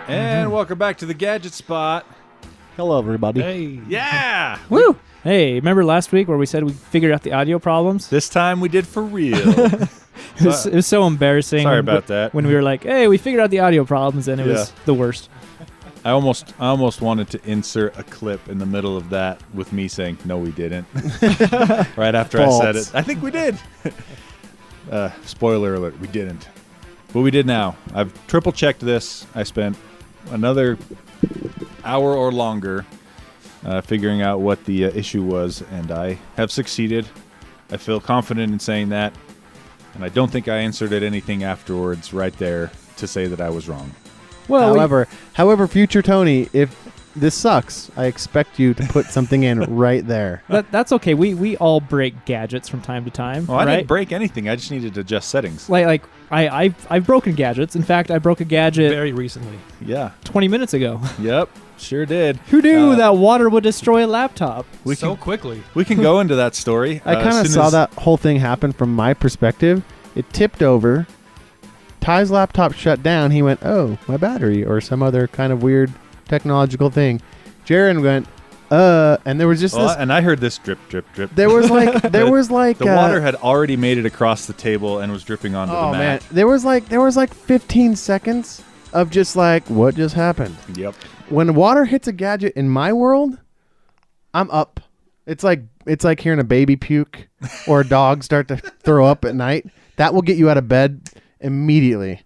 And welcome back to the Gadget Spot. Hello, everybody. Hey. Yeah! Woo! Hey, remember last week where we said we figured out the audio problems? This time we did for real. It was so embarrassing. Sorry about that. When we were like, hey, we figured out the audio problems, and it was the worst. I almost wanted to insert a clip in the middle of that with me saying, no, we didn't. Right after I said it. I think we did. Spoiler alert, we didn't. But we did now. I've triple checked this. I spent another hour or longer figuring out what the issue was, and I have succeeded. I feel confident in saying that, and I don't think I inserted anything afterwards right there to say that I was wrong. Well, However, future Tony, if this sucks, I expect you to put something in right there. that's okay. We all break gadgets from time to time. Well, I right? didn't break anything. I just needed to adjust settings. Like I've broken gadgets. In fact, I broke a gadget very recently. Yeah. 20 minutes ago. Yep. Sure did. Who knew that water would destroy a laptop? Quickly. We can go into that story. I kind of saw that whole thing happen from my perspective. It tipped over. Ty's laptop shut down. He went, oh, my battery, or some other kind of weird technological thing. Jarron went, and there was just this. And I heard this drip, drip, drip. There was like, the water had already made it across the table and was dripping onto the mat. Man, there was like 15 seconds of just like, what just happened? Yep. When water hits a gadget in my world, I'm up. It's like hearing a baby puke or a dog start to throw up at night. That will get you out of bed immediately.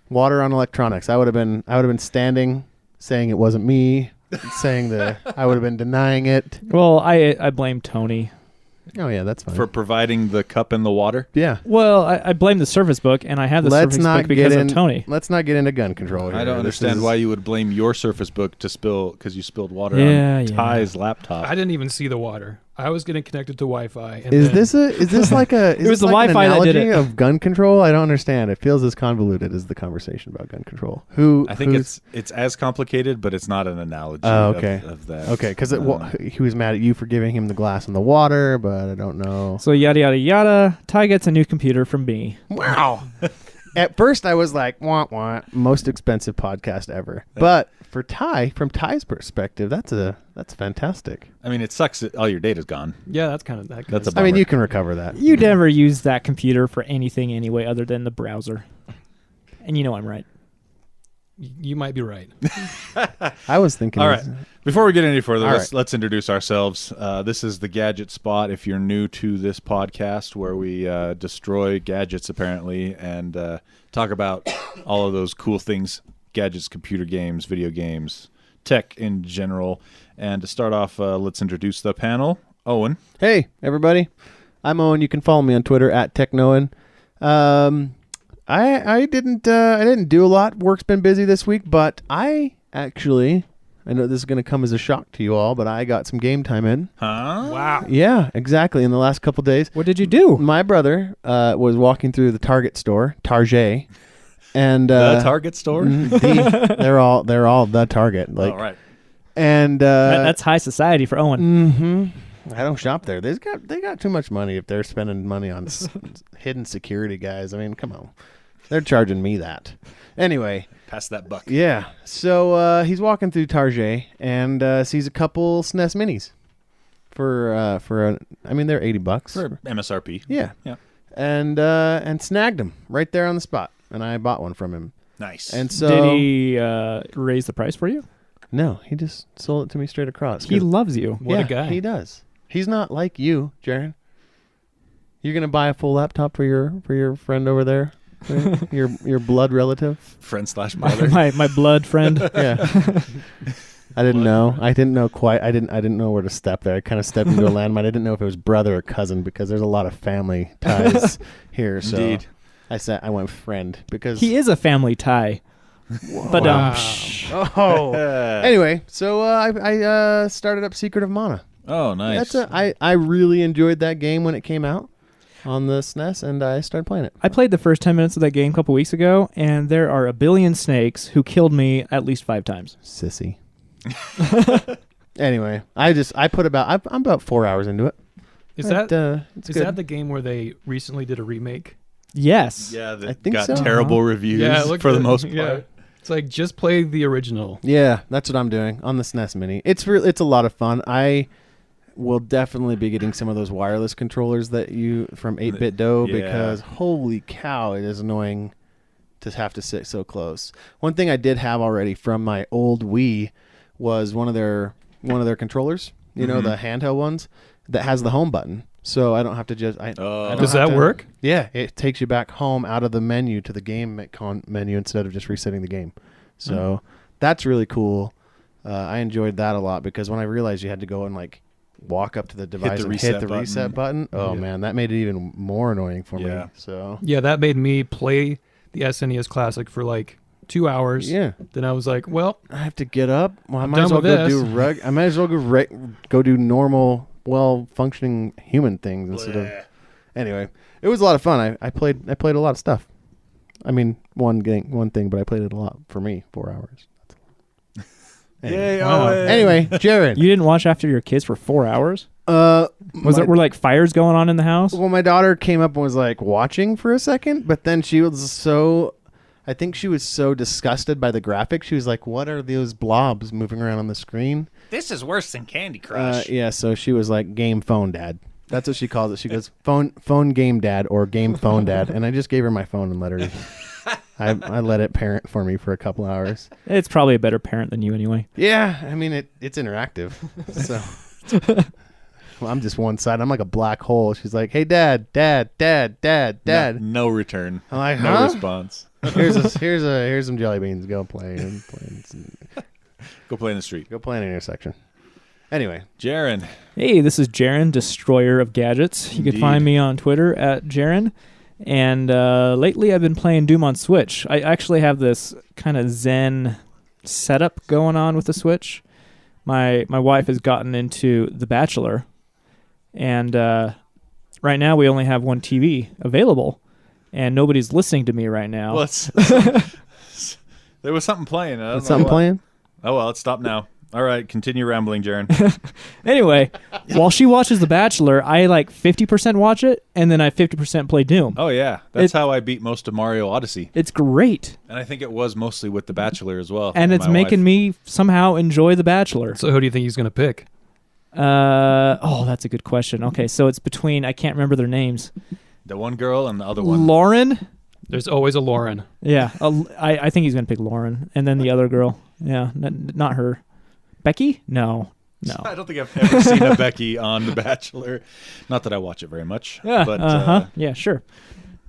Water on electronics. I would have been standing, saying it wasn't me, saying that I would have been denying it. Well, I blame Tony. Oh yeah, that's fine. For providing the cup and the water? Yeah. Well, I blame the Surface Book, and I have the Surface Book because of Tony. Let's not get into gun control here. I don't understand why you would blame your Surface Book to spill because you spilled water on Ty's laptop. I didn't even see the water. I was getting connected to Wi-Fi. And Is this like a? It was the Wi-Fi that did it. Of gun control? I don't understand. It feels as convoluted as the conversation about gun control. I think it's as complicated, but it's not an analogy. Of that. Okay, because he was mad at you for giving him the glass and the water, but I don't know. So yada yada yada. Ty gets a new computer from me. Wow. At first, I was like, "Wah wah," most expensive podcast ever. But for Ty, from Ty's perspective, that's fantastic. I mean, it sucks that all your data's gone. Yeah, that's kind of that. That's a I mean, you can recover that. You never use that computer for anything anyway other than the browser. And you know I'm right. You might be right. I was thinking. All right. Before we get any further, let's introduce ourselves. This is the Gadget Spot. If you're new to this podcast, where we destroy gadgets apparently and talk about all of those cool things: gadgets, computer games, video games, tech in general. And to start off, let's introduce the panel. Owen. Hey, everybody. I'm Owen. You can follow me on Twitter at TechNoan. I didn't do a lot. Work's been busy this week, but I know this is going to come as a shock to you all, but I got some game time in. Huh? Wow. Yeah, exactly. In the last couple days. What did you do? My brother was walking through the Target store, Target, and the Target store. They're all the Target. Like, all right. And that's high society for Owen. Mm-hmm. I don't shop there. They got too much money if they're spending money on hidden security guys. I mean, come on. They're charging me that. Anyway. Pass that buck. Yeah. So he's walking through Target and sees a couple SNES Minis for they're $80 for MSRP. Yeah. And snagged them right there on the spot, and I bought one from him. Nice. And so did he raise the price for you? No, he just sold it to me straight across. He loves you. What a guy. He does. He's not like you, Jarron. You're gonna buy a full laptop for your friend over there, right? your blood relative, friend/mother, my blood friend. Yeah. I didn't know. I didn't know quite. I didn't know where to step there. I kind of stepped into a landmine. I didn't know if it was brother or cousin because there's a lot of family ties here. So indeed. I went friend because he is a family tie. But anyway, so I started up Secret of Mana. Oh, nice. I really enjoyed that game when it came out on the SNES, and I started playing it. I played the first 10 minutes of that game a couple weeks ago, and there are a billion snakes who killed me at least 5 times. Sissy. Anyway, I'm about 4 hours into it. Is that the game where they recently did a remake? Yes. Yeah, I think got so. terrible reviews for the most part. It's like just play the original. Yeah, that's what I'm doing on the SNES Mini. It's a lot of fun. I will definitely be getting some of those wireless controllers that you from 8-Bit Do because holy cow, it is annoying to have to sit so close. One thing I did have already from my old Wii was one of their controllers, you know, the handheld ones that has the home button. So I don't have to just I don't Does have that to- work? Yeah, it takes you back home out of the menu to the game menu instead of just resetting the game. So that's really cool. I enjoyed that a lot because when I realized you had to go and like walk up to the device and hit the reset button, oh man, that made it even more annoying for me. So Yeah, that made me play the SNES Classic for like 2 hours. yeah, Then I was like, well, I have to get up. Well, I I'm might as well done go with do I might as well go do normal, well functioning human things instead of. Anyway, it was a lot of fun. I played a lot of stuff. I mean, one thing, but I played it a lot for me. 4 hours. Anyway. Yay, Wow. Owen. Anyway, Jarron. You didn't watch after your kids for 4 hours? Were like fires going on in the house? Well, my daughter came up and was like watching for a second, but then she was I think she was so disgusted by the graphics. She was like, "What are those blobs moving around on the screen?" This is worse than Candy Crush. Yeah, so she was like, "Game phone dad." That's what she calls it. She goes, "Phone game dad" or "game phone dad," and I just gave her my phone and let her. I let it parent for me for a couple hours. It's probably a better parent than you anyway. Yeah, I mean it's interactive. So well, I'm just one side. I'm like a black hole. She's like, "Hey, dad." No return. I'm like, No huh? response. Here's some jelly beans. Go play Go play in the street. Go play an intersection. Anyway, Jarron. Hey, this is Jarron, Destroyer of Gadgets. You can Indeed. find me on Twitter at Jarron. And lately I've been playing Doom on Switch. I actually have this kind of zen setup going on with the Switch. My wife has gotten into The Bachelor. And right now we only have one TV available. And nobody's listening to me right now. Well, there was something playing. I don't is know something what. playing? Oh, well, let's stop now. All right, continue rambling, Jarron. Anyway, while she watches The Bachelor, I like 50% watch it, and then I 50% play Doom. Oh, yeah. That's how I beat most of Mario Odyssey. It's great. And I think it was mostly with The Bachelor as well. And it's making me somehow enjoy The Bachelor. so who do you think he's going to pick? That's a good question. Okay, so it's between, I can't remember their names. The one girl and the other one. Lauren? There's always a Lauren. Yeah, I think he's going to pick Lauren. And then the other girl. Yeah, not her. Becky? No. I don't think I've ever seen a Becky on The Bachelor. Not that I watch it very much. Yeah, But, yeah, sure.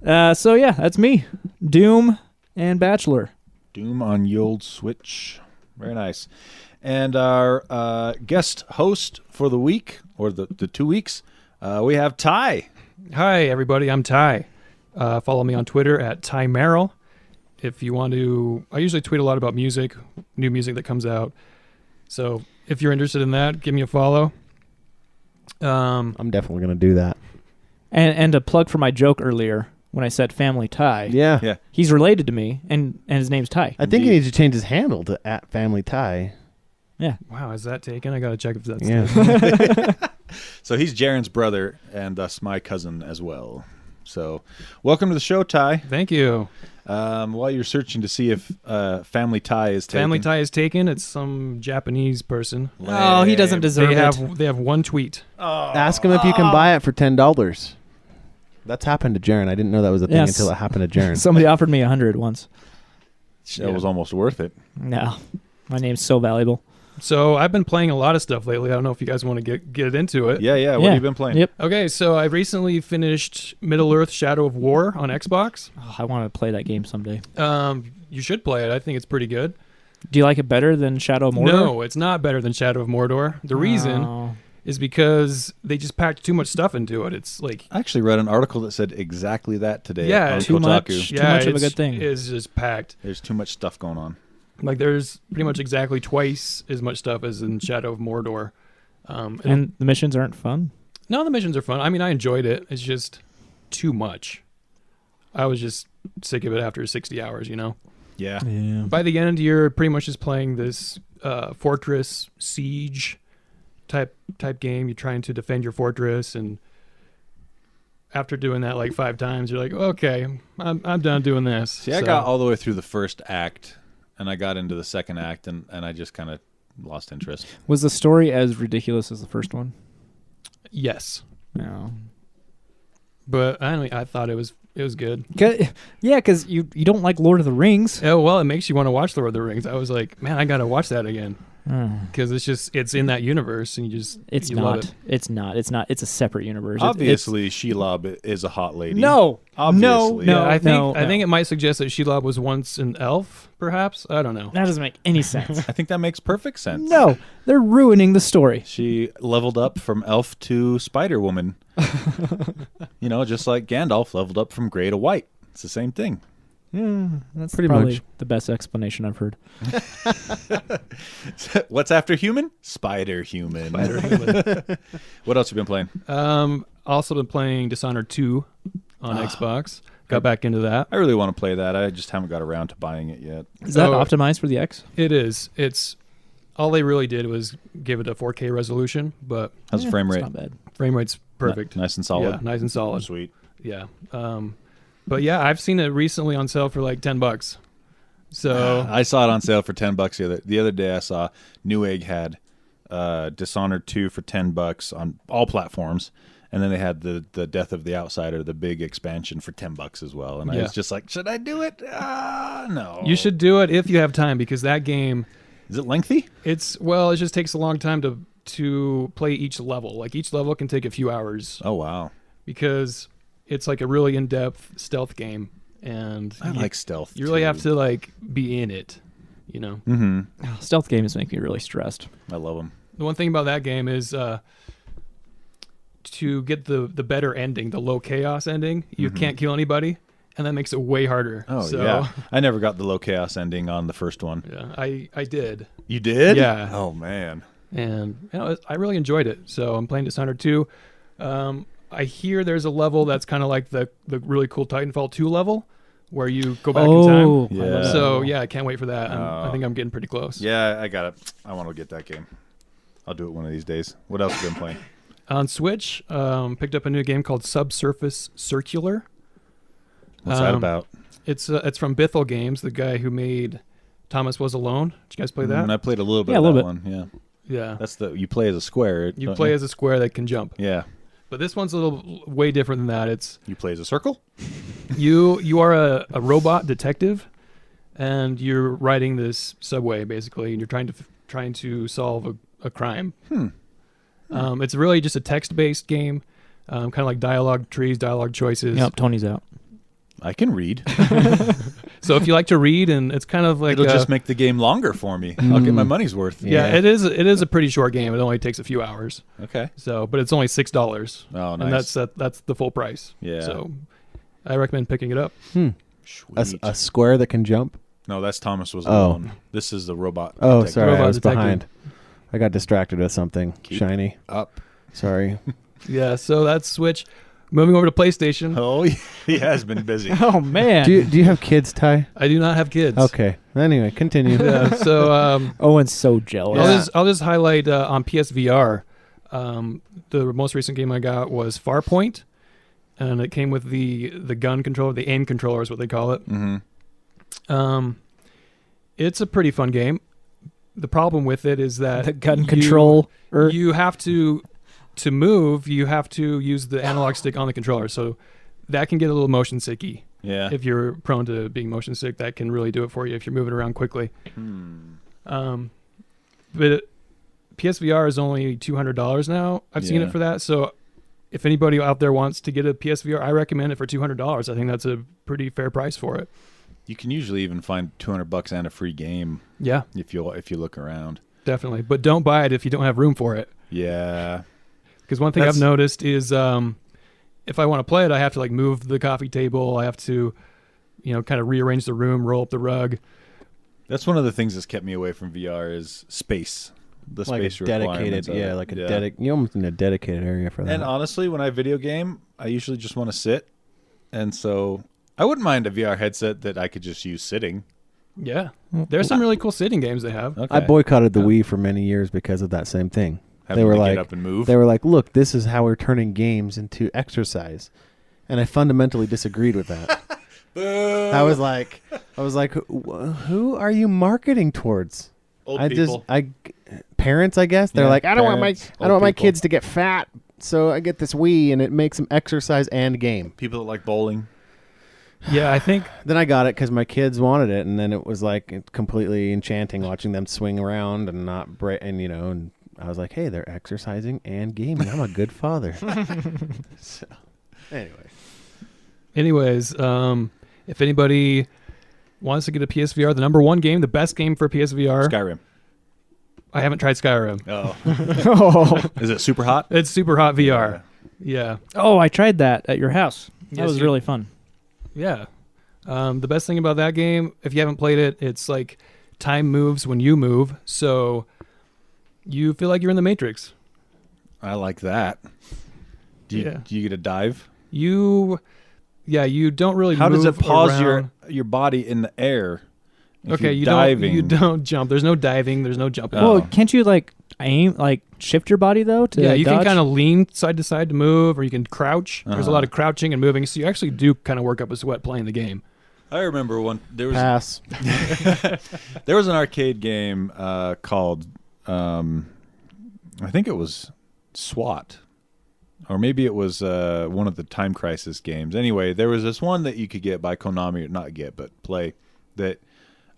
So yeah, that's me. Doom and Bachelor. Doom on the old Switch. Very nice. And our guest host for the week, or the 2 weeks, we have Ty. Hi, everybody. I'm Ty. Follow me on Twitter at Ty Merrill. If you want to, I usually tweet a lot about music, new music that comes out. So if you're interested in that, give me a follow. I'm definitely gonna do that. And a plug for my joke earlier when I said Family Ty. Yeah. Yeah. He's related to me, and his name's Ty. I think he needs to change his handle to @FamilyTie. Yeah. Wow, is that taken? I got to check if that's Yeah. So he's Jarron's brother and thus my cousin as well. So welcome to the show, Ty. Thank you. While you're searching to see if Family Tie is taken. Family Tie is taken. It's some Japanese person. Oh, he doesn't deserve They have one tweet. Ask him if you can buy it for $10. That's happened to Jarron. I didn't know that was a thing until it happened to Jarron. Somebody offered me 100 once. That was almost worth it. No, my name's so valuable. So I've been playing a lot of stuff lately. I don't know if you guys want to get into it. Yeah. What have you been playing? Yep. Okay, so I recently finished Middle-earth: Shadow of War on Xbox. Oh, I want to play that game someday. You should play it. I think it's pretty good. Do you like it better than Shadow of Mordor? No, it's not better than Shadow of Mordor. The reason is because they just packed too much stuff into it. It's like I actually read an article that said exactly that today. Yeah, on too much. Kotaku. Too much of a good thing. It's just packed. There's too much stuff going on. Like there's pretty much exactly twice as much stuff as in Shadow of Mordor. And the missions aren't fun? No, the missions are fun. I mean, I enjoyed it. It's just too much. I was just sick of it after 60 hours, you know? Yeah. By the end, you're pretty much just playing this fortress siege type game. You're trying to defend your fortress, and after doing that like 5 times, you're like, okay, I'm done doing this. See, I got all the way through the first act and I got into the second act, and I just kind of lost interest. Was the story as ridiculous as the first one? Yes. No. But I thought it was good. Yeah, because you don't like Lord of the Rings. Oh, well, it makes you want to watch Lord of the Rings. I was like, man, I got to watch that again. Because it's in that universe, and It's love not. It's not. It's a separate universe. Obviously, Shelob is a hot lady. No. Obviously. No. I think it might suggest that Shelob was once an elf, perhaps. I don't know. That doesn't make any sense. I think that makes perfect sense. No, they're ruining the story. She leveled up from elf to Spider Woman. Just like Gandalf leveled up from gray to white. It's the same thing. Yeah, that's Pretty probably much. the best explanation I've heard. What's after human? Spider human. What else have you been playing? Also been playing Dishonored 2 on Xbox. Got back into that. I really want to play that. I just haven't got around to buying it yet. Is that optimized for the X? It is. It's all they really did was give it a 4K resolution, but How's the frame It's rate? not bad. frame rate's perfect. Nice and solid. Yeah, nice and solid. Sweet. Yeah. But yeah, I've seen it recently on sale for like $10. So I saw it on sale for $10 the other day. I saw Newegg had Dishonored 2 for $10 on all platforms, and then they had the Death of the Outsider, the big expansion, for $10 as well. And I was just like, should I do it? No. you should do it if you have time, because that game, Is it lengthy? it just takes a long time to play each level. Like each level can take a few hours Oh wow. because it's like a really in-depth stealth game, and I like stealth. you really too. have to like be in it, Mm-hmm. Stealth games make me really stressed. I love them. The one thing about that game is to get the better ending, the low chaos ending, you can't kill anybody, and that makes it way harder. Oh So, yeah. I never got the low chaos ending on the first one. yeah, I did, You did? Yeah. Oh man. and I really enjoyed it. So I'm playing Dishonored 2. I hear there's a level that's kind of like the really cool Titanfall 2 level, where you go back in time. Yeah. So yeah, I can't wait for that. I think I'm getting pretty close. Yeah, I got it. I want to get that game. I'll do it one of these days. What else have you been playing? On Switch, picked up a new game called Subsurface Circular. What's that about? It's from Bithell Games, the guy who made Thomas Was Alone. Did you guys play that? I played a little bit Yeah, of a that little one. Yeah. Yeah. That's you play as a square. You don't play as a square that can jump. Yeah. But this one's a little way different than that. It's You play as a circle? you are a robot detective, and you're riding this subway basically, and you're trying to solve a crime. It's really just a text-based game, kind of like dialogue trees, dialogue choices. Yep, Tony's out. I can read. So if you like to read, and it's kind of like It'll just make the game longer for me. I'll get my money's worth. yeah, it is a pretty short game. It only takes a few hours. Okay. So, but it's only $6. Oh, And nice. that's the full price. Yeah. So I recommend picking it up. Sweet. A square that can jump. No, that's Thomas Was Oh. Alone. This is the robot. Oh, detective. sorry, I Robot was detective. behind. I got distracted with something Keep shiny. Up. Sorry. Yeah. So that's Switch. Moving over to PlayStation. Oh, he has been busy. Oh man. do you have kids, Ty? I do not have kids. Okay. Anyway, continue. Yeah. So Owen's so jealous. I'll just highlight on PSVR. The most recent game I got was Farpoint, and it came with the gun controller, the aim controller is what they call it. Mm-hmm. It's a pretty fun game. The problem with it is that The gun control. you have to move, you have to use the analog stick on the controller. So that can get a little motion sicky. Yeah. If you're prone to being motion sick, that can really do it for you if you're moving around quickly. But PSVR is only $200 now. I've seen Yeah. it for that. So if anybody out there wants to get a PSVR, I recommend it for $200. I think that's a pretty fair price for it. You can usually even find $200 and a free game Yeah, if you look around. definitely. But don't buy it if you don't have room for it. Yeah. Because one thing I've noticed is if I want to play it, I have to like move the coffee table. I have to, kind of rearrange the room, roll up the rug. That's one of the things that's kept me away from VR is space. The like space a dedicated, requirements of it. like a you almost need a dedicated area for that. And honestly, when I video game, I usually just want to sit. And so I wouldn't mind a VR headset that I could just use sitting. Yeah, there's some really cool sitting games they have. Okay. I boycotted the Wii for many years because of that same thing. Having they were to like, get up and move. They were like, look, this is how we're turning games into exercise. And I fundamentally disagreed with that. I was like, who are you marketing towards? Old people. Parents, I guess. They're Yeah, like, I don't want old my people. kids to get fat, so I get this Wii, and it makes them exercise and game. People that like bowling. Yeah, I think Then I got it because my kids wanted it, and then it was like completely enchanting watching them swing around and not break. And and I was like, hey, they're exercising and gaming. I'm a good father. So, anyway. Anyways, if anybody wants to get a PSVR, the number one game, the best game for PSVR. Skyrim. I haven't tried Skyrim. Oh. Oh. Is it super hot? It's super hot VR. Yeah. Oh, I tried that at your house. That Yes, was you- really fun. Yeah. The best thing about that game, if you haven't played it, it's like time moves when you move. So you feel like you're in the Matrix. I like that. Do you get a dive? You don't really How does move it pause around. your body in the air? If Okay, you're diving. you don't jump. There's no diving. There's no jumping. Oh. Well, can't you aim, shift your body though to Yeah, you can dodge? kind of lean side to side to move, or you can crouch. There's a Uh-huh. lot of crouching and moving, so you actually do kind of work up a sweat playing the game. I remember there was Pass. there was an arcade game called I think it was SWAT, or maybe it was one of the Time Crisis games. Anyway, there was this one that you could get by Konami, or not get, but play, that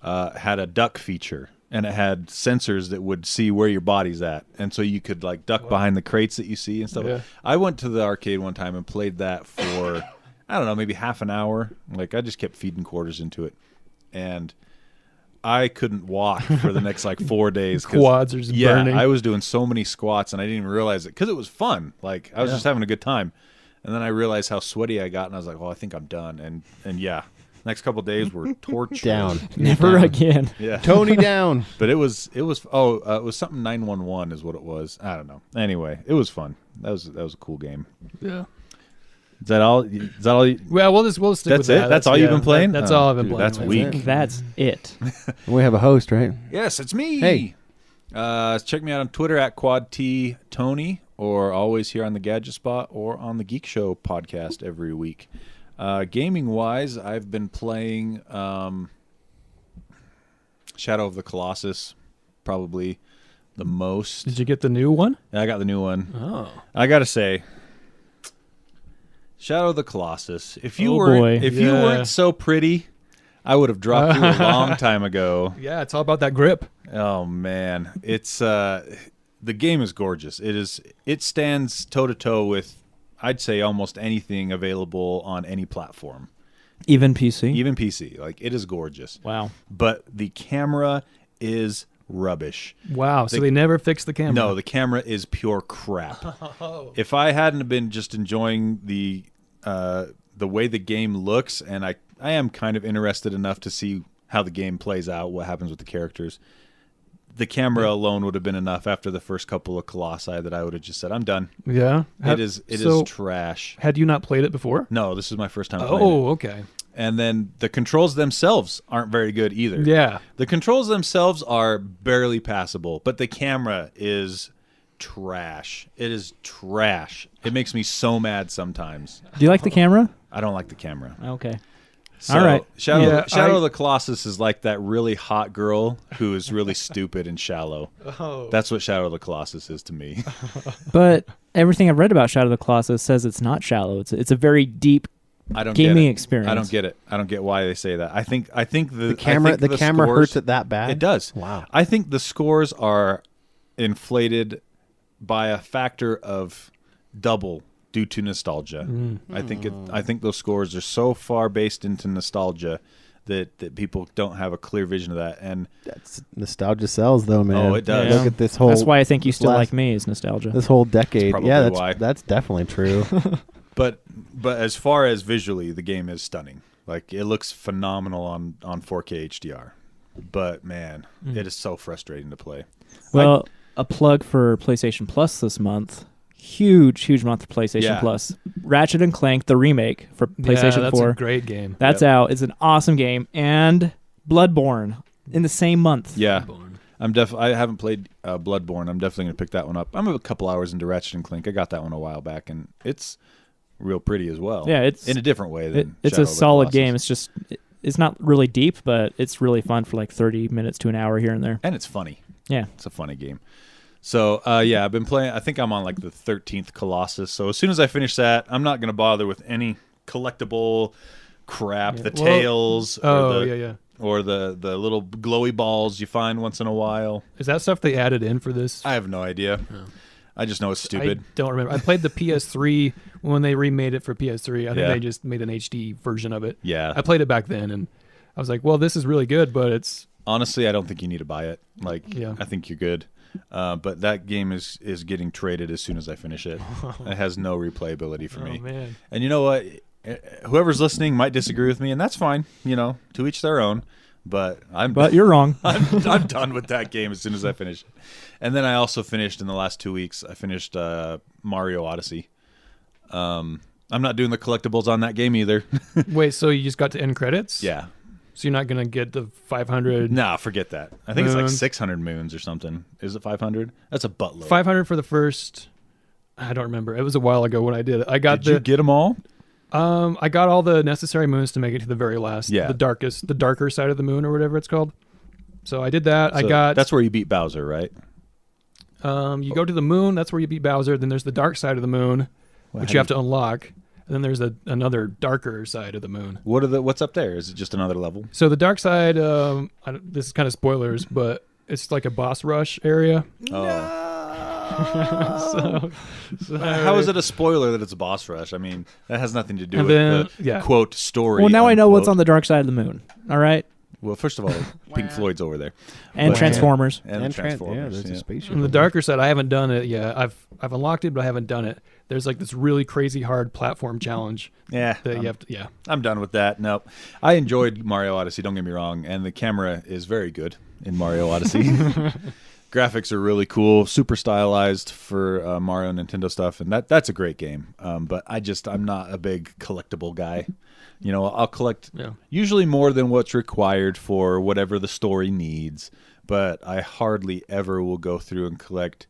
had a duck feature, and it had sensors that would see where your body's at, and so you could duck behind the crates that you see and stuff. Yeah. I went to the arcade one time and played that for I don't know, maybe half an hour. I just kept feeding quarters into it, and I couldn't walk for the next 4 days. Quads are just Yeah, burning. I was doing so many squats, and I didn't even realize it because it was fun. I was just having a good time, and then I realized how sweaty I got, and I was like, "Well, I think I'm done." And yeah, next couple of days were torture. Down. Never Down. again. Yeah, Tony down. but it was it was something 911 is what it was. I don't know. Anyway, it was fun. That was a cool game. Yeah. Is that all? You, Well, we'll stick That's with that. it? That's all you've been playing? That's Oh, all I've been dude, playing. that's with. weak. That's it. We have a host, right? Yes, it's me. Hey. Check me out on Twitter at QuadTTony, or always here on the Gadget Spot or on the Geek Show podcast every week. Gaming wise, I've been playing Shadow of the Colossus, probably the most. Did you get the new one? I got the new one. Oh. I gotta say, Shadow of the Colossus. If you Oh, boy. you Yeah. weren't so pretty, I would have dropped you a long time ago. Yeah, it's all about that grip. Oh man, it's the game is gorgeous. It stands toe to toe with, I'd say, almost anything available on any platform, Even PC. even PC. It is gorgeous, Wow. but the camera is rubbish. Wow. So they never fixed the camera. No, the camera is pure crap. If I hadn't have been just enjoying the way the game looks, and I am kind of interested enough to see how the game plays out, what happens with the characters, the camera alone would have been enough after the first couple of Colossi that I would have just said, I'm done. Yeah. It is trash. Had you not played it before? No, this is my first time playing it. Oh, okay. And then the controls themselves aren't very good either. Yeah. The controls themselves are barely passable, but the camera is trash. It is trash. It makes me so mad sometimes. Do you like the camera? I don't like the camera. Okay. So, All right. Shadow of the Colossus is like that really hot girl who is really stupid and shallow. Oh. That's what Shadow of the Colossus is to me. But everything I've read about Shadow of the Colossus says it's not shallow. It's a very deep I don't gaming get it. experience. I don't get it. I don't get why they say that. I think The camera, I think the camera scores- hurts it that bad. It does. Wow. I think the scores are inflated by a factor of double due to nostalgia. I think those scores are so far based into nostalgia that people don't have a clear vision of that. And That's nostalgia sells, though, man. Oh, it does. Yeah. Look at this whole. That's why I think you still last- like me is nostalgia. This whole decade. probably Yeah, why. that's definitely true. but as far as visually, the game is stunning. It looks phenomenal on 4K HDR. But man, it is so frustrating to play. Well, a plug for PlayStation Plus this month. Huge month for PlayStation Yeah. Plus. Ratchet and Clank, the remake for PlayStation that's 4. a great game. That's out. It's an awesome game. And Bloodborne in the same month. Yeah. I haven't played Bloodborne. I'm definitely going to pick that one up. I'm a couple hours into Ratchet and Clank. I got that one a while back, and it's real pretty as well. Yeah, it's in a different way than it's Shadow a of the solid Colossus. game. It's just it's not really deep, but it's really fun for like 30 minutes to an hour here and there. And it's funny. Yeah. It's a funny game. So, I've been playing. I think I'm on like the 13th Colossus. So as soon as I finish that, I'm not going to bother with any collectible crap, the tails or the little glowy balls you find once in a while. Is that stuff they added in for this? I have no idea. Oh. I just know it's stupid. I don't remember. I played the PS3 when they remade it for PS3. I think they just made an HD version of it. Yeah. I played it back then, and I was like, well, this is really good, but it's... Honestly, I don't think you need to buy it. I think you're good. But that game is getting traded as soon as I finish it. It has no replayability for me. Man. And you know what? Whoever's listening might disagree with me, and that's fine. To each their own. But you're wrong. I'm done with that game as soon as I finish it. And then I also finished in the last 2 weeks. I finished Mario Odyssey. I'm not doing the collectibles on that game either. Wait, so you just got to end credits? Yeah. So you're not gonna get the 500? Nah, forget that. I think it's like 600 moons or something. Is it 500? That's a buttload. 500 for the first. I don't remember. It was a while ago when I did it. Did you get them all? I got all the necessary moons to make it to the very last. Yeah. The darker side of the moon or whatever it's called. So I did that. So that's where you beat Bowser, right? You go to the moon. That's where you beat Bowser. Then there's the dark side of the moon, which you have to unlock. And then there's another darker side of the moon. What's up there? Is it just another level? So the dark side, this is kind of spoilers, but it's like a boss rush area. Oh. so how is it a spoiler that it's a boss rush? I mean, that has nothing to do with the quote story. Well, now unquote. I know what's on the dark side of the moon. All right. Well, first of all, Pink Floyd's over there. And Transformers. And Transformers. There's a spaceship. On the darker side, I haven't done it yet. I've unlocked it, but I haven't done it. There's like this really crazy hard platform challenge. Yeah. That you have to, yeah. I'm done with that. Nope. I enjoyed Mario Odyssey, don't get me wrong, and the camera is very good in Mario Odyssey. Graphics are really cool, super stylized for Mario and Nintendo stuff, and that's a great game. But I'm not a big collectible guy. I'll collect usually more than what's required for whatever the story needs, but I hardly ever will go through and collect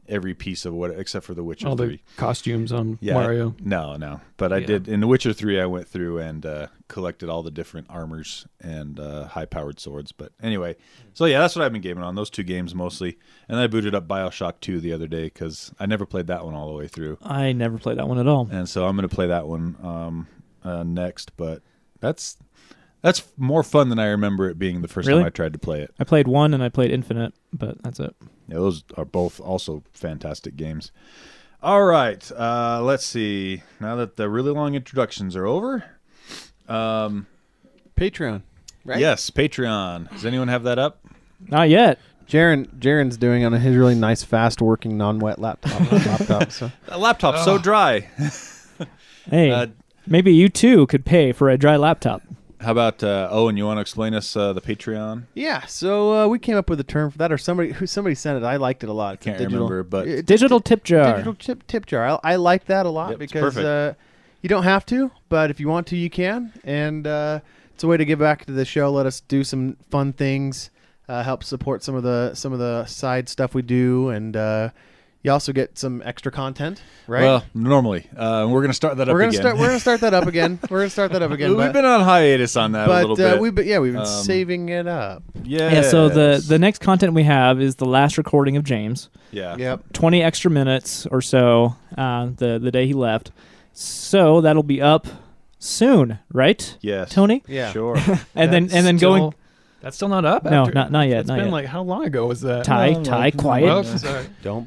every piece of what except for The Witcher 3. All the costumes on Mario. No. But I did in The Witcher 3. I went through and collected all the different armors and high-powered swords. But anyway, so that's what I've been gaming on. Those two games mostly. And I booted up BioShock 2 the other day because I never played that one all the way through. I never played that one at all. And so I'm going to play that one next. But that's more fun than I remember it being the first time I tried to play it. I played 1 and I played Infinite, but that's it. Yeah, those are both also fantastic games. All right, let's see. Now that the really long introductions are over, Patreon, right? Yes, Patreon. Does anyone have that up? Not yet. Jarron's doing on his really nice, fast-working, non-wet laptop. So. That laptop's so dry. Hey, maybe you too could pay for a dry laptop. How about Owen? You want to explain us the Patreon? Yeah, so we came up with a term for that, or somebody sent it. I liked it a lot. Can't remember, but digital tip jar. Digital tip jar. I like that a lot because you don't have to, but if you want to, you can. And it's a way to give back to the show. Let us do some fun things. Help support some of the side stuff we do, and you also get some extra content, right? Well, normally. We're going to start that up again. We're going to start that up again. We've been on hiatus on that a little bit. We've been saving it up. Yeah, so the next content we have is the last recording of James. Yeah. Yep. 20 extra minutes or so the day he left. So that'll be up soon, right? Yes. Tony? Yeah. Sure. and then going... That's still not up? No, not yet. It's been like, how long ago was that? Ty, quiet. Well, sorry. Don't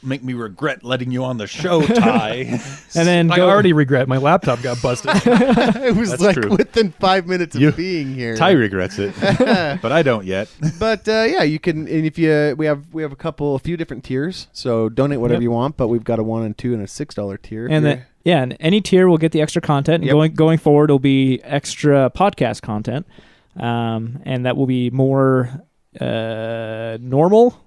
make me regret letting you on the show, Ty. And then I already regret my laptop got busted. It was That's like true. within 5 minutes of being here. Ty regrets it, but I don't yet. But you can. And if we have a few different tiers. So donate whatever you want. But we've got a $1 and $2 and a $6 tier. And and any tier will get the extra content. And going forward, will be extra podcast content. And that will be more normal,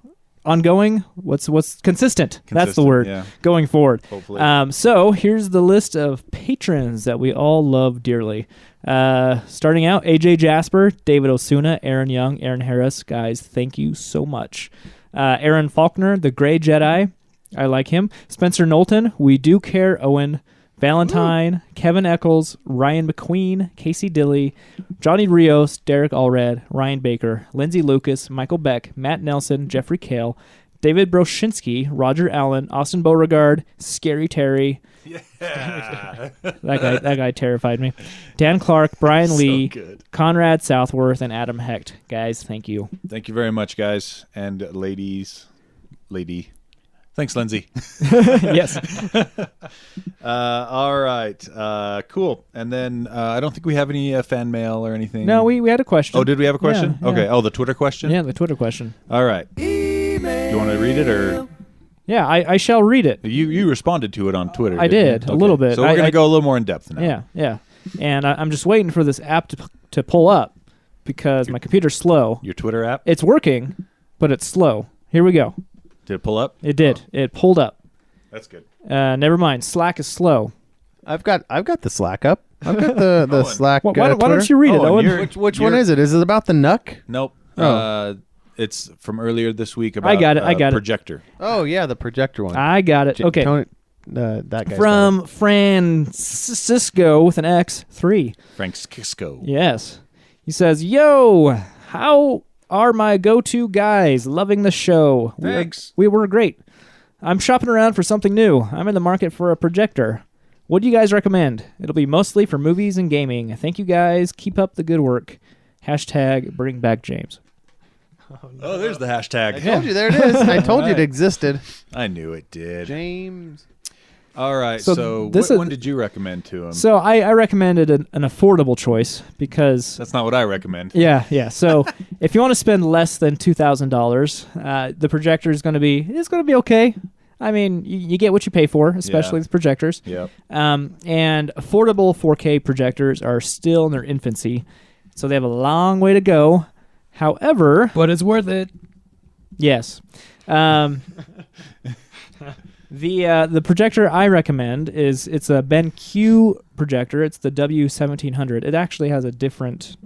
ongoing. What's consistent? That's the word. Yeah. Going forward. Hopefully. So here's the list of patrons that we all love dearly. Starting out, AJ Jasper, David Osuna, Aaron Young, Aaron Harris. Guys, thank you so much. Aaron Faulkner, the Gray Jedi, I like him. Spencer Knowlton, We Do Care, Owen Valentine, Kevin Eccles, Ryan McQueen, Casey Dilly, Johnny Rios, Derek Allred, Ryan Baker, Lindsay Lucas, Michael Beck, Matt Nelson, Jeffrey Kale, David Broshinsky, Roger Allen, Austin Beauregard, Scary Terry. Yeah. That guy terrified me. Dan Clark, Brian So Lee, good. Conrad Southworth, and Adam Hecht. Guys, thank you. Thank you very much, guys and ladies. Lady. Thanks, Lindsay. Yes. All right. Cool. And then I don't think we have any fan mail or anything. No, we had a question. Oh, did we have a question? Yeah. Okay. Oh, the Twitter question? Yeah, the Twitter question. All right. Do you want to read it or? Yeah, I shall read it. You responded to it on Twitter. I didn't did, you? a little bit. So we're going to go a little more in depth now. Yeah. And I'm just waiting for this app to pull up because my computer's slow. Your Twitter app? It's working, but it's slow. Here we go. Did it pull up? It did. Oh. It pulled up. That's good. Never mind. Slack is slow. I've got the Slack up. I've got the Owen. Slack. Why don't you read it, Owen, Owen? Which one is it? Is it about the Nuck? Nope. Oh. It's from earlier this week about I got it. projector. Oh yeah, the projector one. I got it. Okay. Tony, that guy. From Francisco with an X 3. Frank Skisco. Yes. He says, "Yo, how are my go-to guys? Loving the show. Thanks. We were great. I'm shopping around for something new. I'm in the market for a projector. What do you guys recommend? It'll be mostly for movies and gaming. Thank you guys. Keep up the good work. # bring back James." Oh, there's the hashtag. I told you there it is. I told you it existed. I knew it did. James. All right. So So, this what is- one did you recommend to him? So I recommended an affordable choice because That's not what I recommend. yeah. So if you want to spend less than $2,000, the projector is going to be okay. I mean, you get what you pay for, especially Yeah. with projectors. Yep. And affordable 4K projectors are still in their infancy, so they have a long way to go. However, But it's worth it. yes. The projector I recommend it's a BenQ projector. It's the W1700. It actually has a different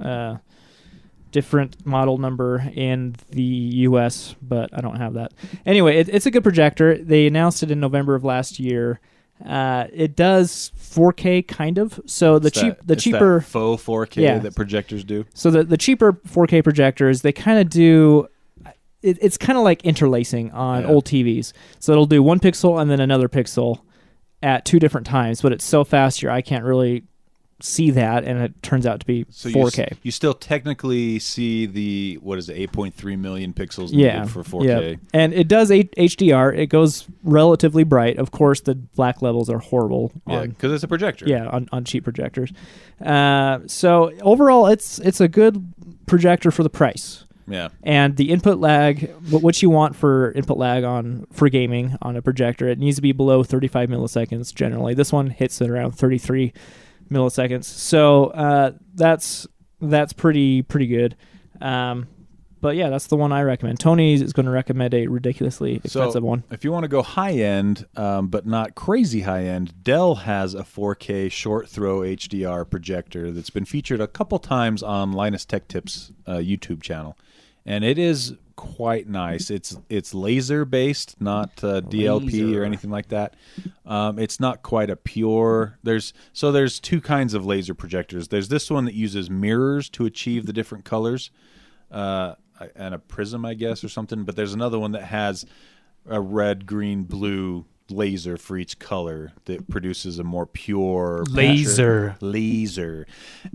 model number in the US, but I don't have that. Anyway, it's a good projector. They announced it in November of last year. It does 4K kind of. So It's cheaper that faux 4K Yeah. that projectors do. So the cheaper 4K projectors, they kind of do. It's kind of like interlacing on Yeah. old TVs. So it'll do one pixel and then another pixel at two different times, but it's so fast your eye can't really see that, and it turns out to be So 4K. You still technically see the 8.3 million pixels needed Yeah, for 4K. yeah. And it does HDR. It goes relatively bright. Of course, the black levels are horrible Yeah, on because it's a projector. on cheap projectors. So overall, it's a good projector for the price. Yeah. And the input lag, what you want for input lag for gaming on a projector, it needs to be below 35 milliseconds generally. This one hits at around 33 milliseconds. So that's pretty good. But yeah, that's the one I recommend. Tony is going to recommend a ridiculously expensive one. If you want to go high end, but not crazy high end, Dell has a 4K short throw HDR projector that's been featured a couple times on Linus Tech Tips YouTube channel, and it is quite nice. It's laser based, not DLP or anything like that. It's not quite a pure. There's two kinds of laser projectors. There's this one that uses mirrors to achieve the different colors. And a prism, I guess, or something. But there's another one that has a red, green, blue laser for each color that produces a more pure Laser.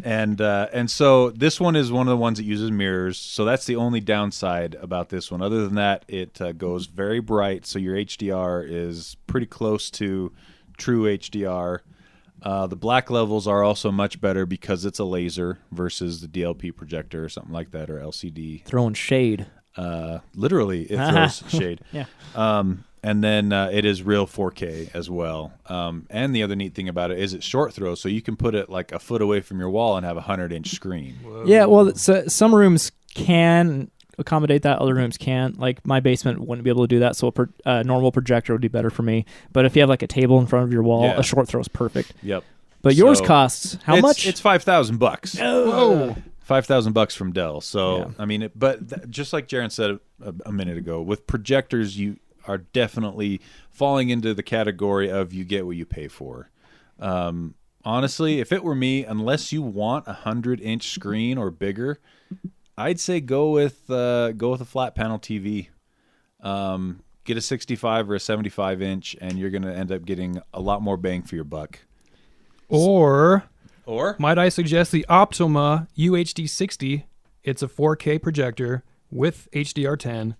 And so this one is one of the ones that uses mirrors. So that's the only downside about this one. Other than that, it goes very bright. So your HDR is pretty close to true HDR. The black levels are also much better because it's a laser versus the DLP projector or something like that, or LCD. Throwing shade. Literally, it throws shade. Yeah. And then it is real 4K as well. And the other neat thing about it is it's short throw, so you can put it like a foot away from your wall and have a 100-inch screen. Whoa. Yeah, well, so some rooms can accommodate that, other rooms can't. Like my basement wouldn't be able to do that, so a normal projector would be better for me. But if you have like a table in front of your wall, Yeah. a short throw is perfect. Yep. But yours So costs how much? It's $5,000. Oh. $5,000 from Dell. So Yeah. I mean, just like Jarron said a minute ago, with projectors, are definitely falling into the category of you get what you pay for. Honestly, if it were me, unless you want a 100-inch screen or bigger, I'd say go with a flat panel TV. Get a 65 or a 75-inch, and you're going to end up getting a lot more bang for your buck. Or might I suggest the Optima UHD 60? It's a 4K projector with HDR10,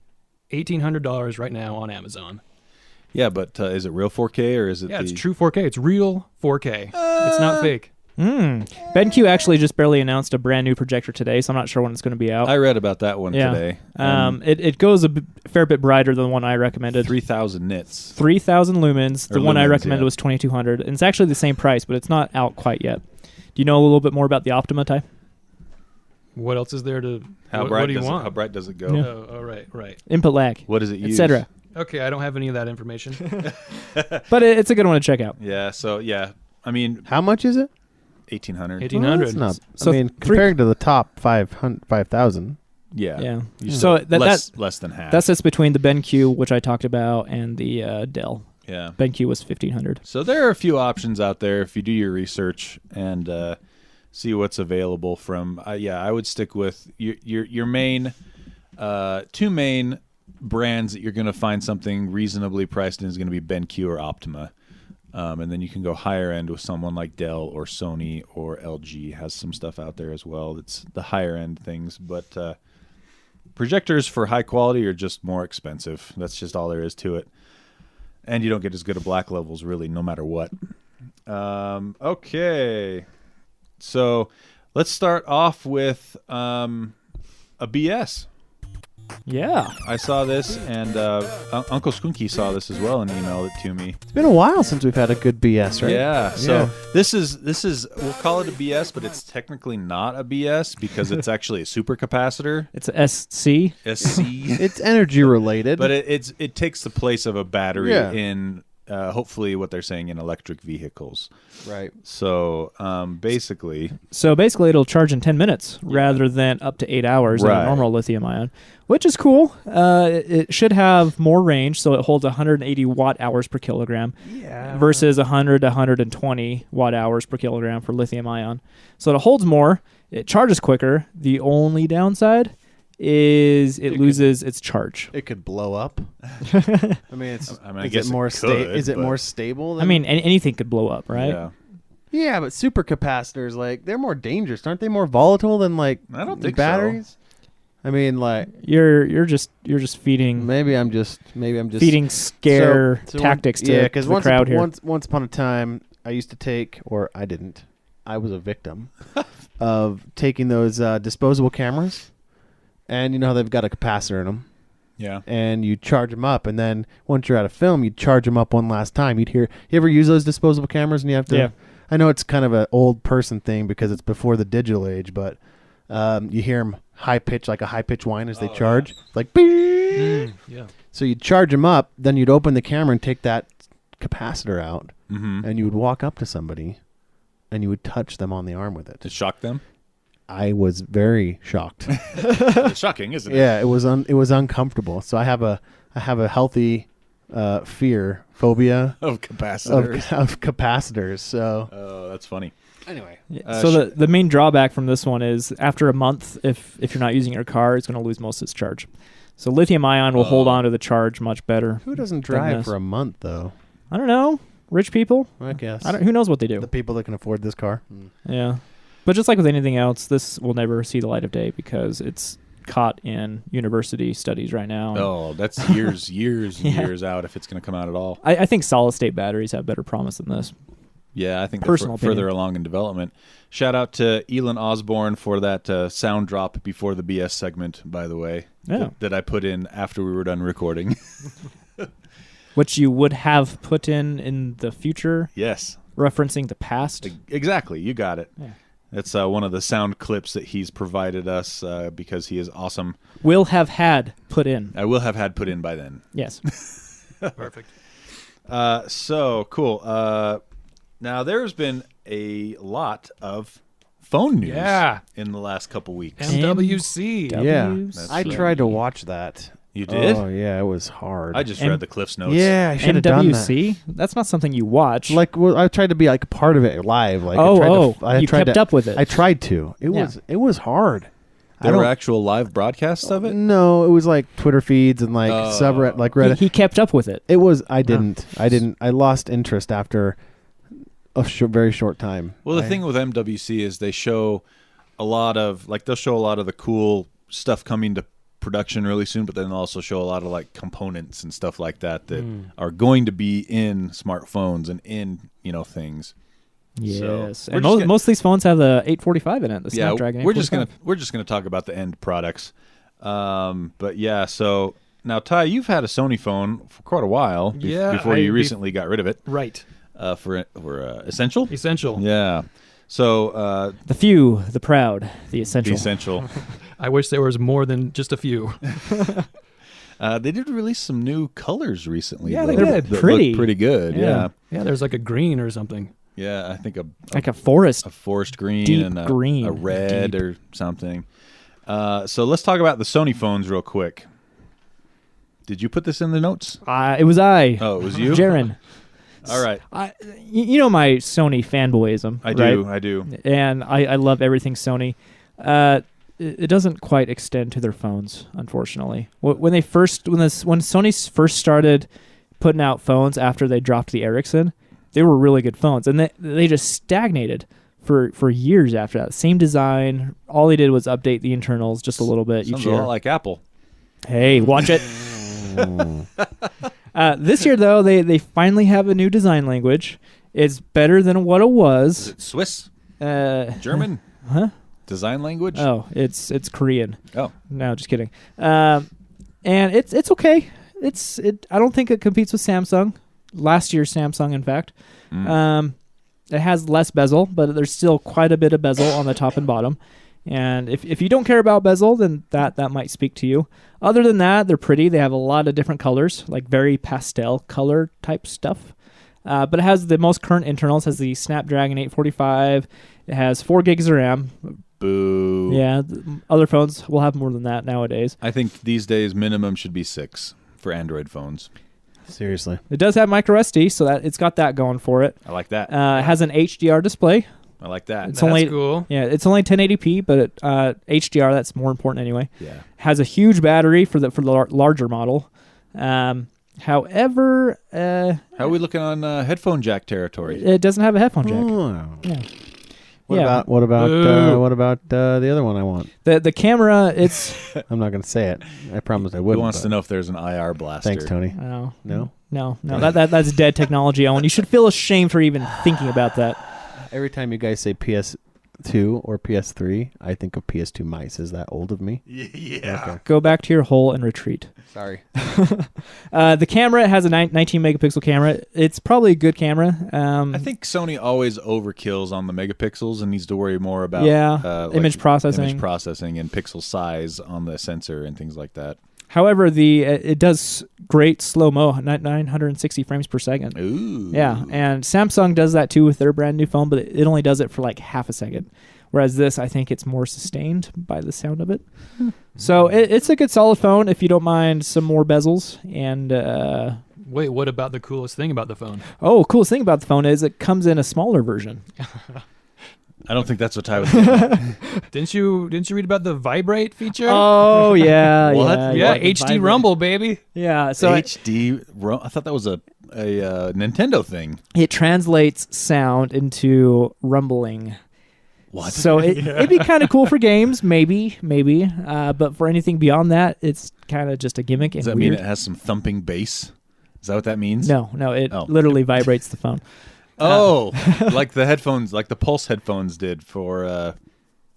$1,800 right now on Amazon. Yeah, but is it real 4K or is it? Yeah, it's true 4K. It's real 4K. It's not fake. BenQ actually just barely announced a brand new projector today, so I'm not sure when it's going to be out. I read about that one today. It goes a fair bit brighter than the one I recommended. 3,000 nits. 3,000 lumens. The one I recommended yeah. was 2,200, and it's actually the same price, but it's not out quite yet. Do you know a little bit more about the Optima, Ty? What else is there to? How what bright do you does want? How bright does it go? Yeah. Oh, right. Input lag. What does it use? Etc. Okay, I don't have any of that information. But it's a good one to check out. Yeah. So yeah, I mean, How much is it? 1,800. 1,800. That's not. So I mean, compared to the top 5,000. Yeah. Yeah. You So still- that less than half. that sits between the BenQ, which I talked about, and the Dell. yeah. BenQ was 1,500. So there are a few options out there if you do your research and see what's available from. I would stick with your main two main brands that you're going to find something reasonably priced in is going to be BenQ or Optima. And then you can go higher end with someone like Dell or Sony or LG has some stuff out there as well. It's the higher end things, but projectors for high quality are just more expensive. That's just all there is to it. And you don't get as good of black levels really no matter what. Okay. So let's start off with a BS. Yeah. I saw this, and Uncle Skunky saw this as well and emailed it to me. It's been a while since we've had a good BS, right? Yeah. So this is we'll call it a BS, but it's technically not a BS because it's actually a supercapacitor. It's a SC. SC. It's energy related. But it takes the place of a battery Yeah. in hopefully what they're saying in electric vehicles. right. So basically, So basically, it'll charge in 10 minutes rather than up to 8 hours in Right. a normal lithium ion, which is cool. It should have more range, so it holds 180 watt hours per kilogram versus 100 to 120 watt hours per kilogram for lithium ion. So it holds more. It charges quicker. The only downside is it loses its charge. It could blow up. I mean, I guess it more it could, is it but- more stable? I Than, mean, anything could blow up, right? yeah. yeah, but supercapacitors, like, they're more dangerous, aren't they? More volatile than like I don't think batteries. I mean, like, You're just feeding maybe I'm just feeding scare So tactics to, because to the crowd here. once upon a time, I used to take, or I didn't. I was a victim of taking those disposable cameras, and you know how they've got a capacitor in them, Yeah. and you charge them up, and then once you're out of film, you charge them up one last time. You ever use those disposable cameras, and you have to. Yeah. I know it's kind of an old person thing because it's before the digital age, but you hear them high pitch, like a high pitch whine as they charge, like beep. Yeah. So you'd charge them up, then you'd open the camera and take that capacitor out, Mm-hmm. and you would walk up to somebody, and you would touch them on the arm with it. To shock them. I was very shocked. It's shocking, isn't it? Yeah, it was uncomfortable. So I have a healthy phobia Of capacitors. of capacitors. So Oh, that's funny. anyway, So the main drawback from this one is after a month, if you're not using your car, it's going to lose most of its charge. So lithium ion will hold on to the charge much better. who doesn't Than drive this. for a month though? I don't know. Rich people? I guess Who knows what they do? the people that can afford this car. Yeah. But just like with anything else, this will never see the light of day because it's caught in university studies right now. Oh, that's years and Yeah. years out if it's going to come out at all. I think solid state batteries have better promise than this. Yeah, I think Personal they're further opinion. along in development. Shout out to Elon Osborne for that sound drop before the BS segment, by the way, Yeah. that I put in after we were done recording. Which you would have put in the future, Yes, referencing the past. exactly. You got it. Yeah. It's one of the sound clips that he's provided us because he is awesome. Will have had put in. I will have had put in by then. Yes. Perfect. So cool. Now there's been a lot of phone news Yeah. in the last couple weeks. MWC. Yeah. Yeah, W's. I That's tried to watch that, You did? Oh yeah, it was hard. I just read the Cliff's Notes. Yeah, I should have done that. NWC? That's not something you watch. Like, well, I tried to be like part of it live. Like, you kept up with it. I tried to. It was hard. There were actual live broadcasts of it? No, it was like Twitter feeds and like subreddit, like Reddit. He kept up with it. It was. I didn't. I lost interest after a very short time. Well, the thing with MWC is they show a lot of they'll show a lot of the cool stuff coming to production really soon, but then they'll also show a lot of like components and stuff like that are going to be in smartphones and in things. Yes, So and most of these phones have the 845 in it. The Snapdragon. We're just gonna talk about the end products. But yeah, so now Ty, you've had a Sony phone for quite a while. Before you recently got rid of it. Right. For Essential. Essential. Yeah. So the few, the proud, the essential. The Essential. I wish there was more than just a few. They did release some new colors recently. Yeah, they did. Pretty good. Yeah. Yeah, there's like a green or something. Yeah, I think a forest, green, deep and green, a red or something. So let's talk about the Sony phones real quick. Did you put this in the notes? It was I. Oh, it was you, Jarron. All right. You know my Sony fanboyism. I do. And I love everything Sony. It doesn't quite extend to their phones, unfortunately. When Sony first started putting out phones after they dropped the Ericsson, they were really good phones, and they just stagnated for years after that. Same design. All they did was update the internals just a little bit each year. Sounds a lot like Apple. Hey, watch it. This year, though, they finally have a new design language. It's better than what it was. Is it Swiss? German? Huh? Design language? Oh, it's Korean. Oh. No, just kidding. And it's okay. I don't think it competes with Samsung. Last year's Samsung, in fact. It has less bezel, but there's still quite a bit of bezel on the top and bottom. And if you don't care about bezel, then that might speak to you. Other than that, they're pretty. They have a lot of different colors, like very pastel color type stuff. But it has the most current internals. It has the Snapdragon 845. It has 4 gigs of RAM. Boo. Yeah, other phones will have more than that nowadays. I think these days minimum should be 6 for Android phones. Seriously. It does have micro SD, so that it's got that going for it. I like that. It has an HDR display. I like that. That's cool. Yeah, it's only 1080p, but HDR, that's more important anyway. Yeah. Has a huge battery for the larger model. However, how are we looking on headphone jack territory? It doesn't have a headphone jack. Oh. Yeah. What about the other one I want? The camera, it's I'm not going to say it. I promised I wouldn't. Who wants to know if there's an IR blaster? Thanks, Tony. No. That's dead technology, Owen. You should feel ashamed for even thinking about that. Every time you guys say PS2 or PS3, I think of PS2 mice. Is that old of me? Yeah. Okay. Go back to your hole and retreat. Sorry. The camera has a 19 megapixel camera. It's probably a good camera. I think Sony always overkills on the megapixels and needs to worry more about image processing and pixel size on the sensor and things like that. However, it does great slow-mo, 960 frames per second. Ooh. Yeah, and Samsung does that too with their brand new phone, but it only does it for like half a second. Whereas this, I think it's more sustained by the sound of it. So it's a good solid phone if you don't mind some more bezels. And wait, what about the coolest thing about the phone? Oh, coolest thing about the phone is it comes in a smaller version. I don't think that's what Ty was thinking. Didn't you read about the vibrate feature? Oh yeah, What? Yeah, HD Rumble, baby. Yeah, so I thought that was a Nintendo thing. It translates sound into rumbling. What? So it'd be kind of cool for games, maybe. But for anything beyond that, it's kind of just a gimmick. Does that mean it has some thumping bass? Is that what that means? No, it literally vibrates the phone. Like the headphones, like the Pulse headphones did for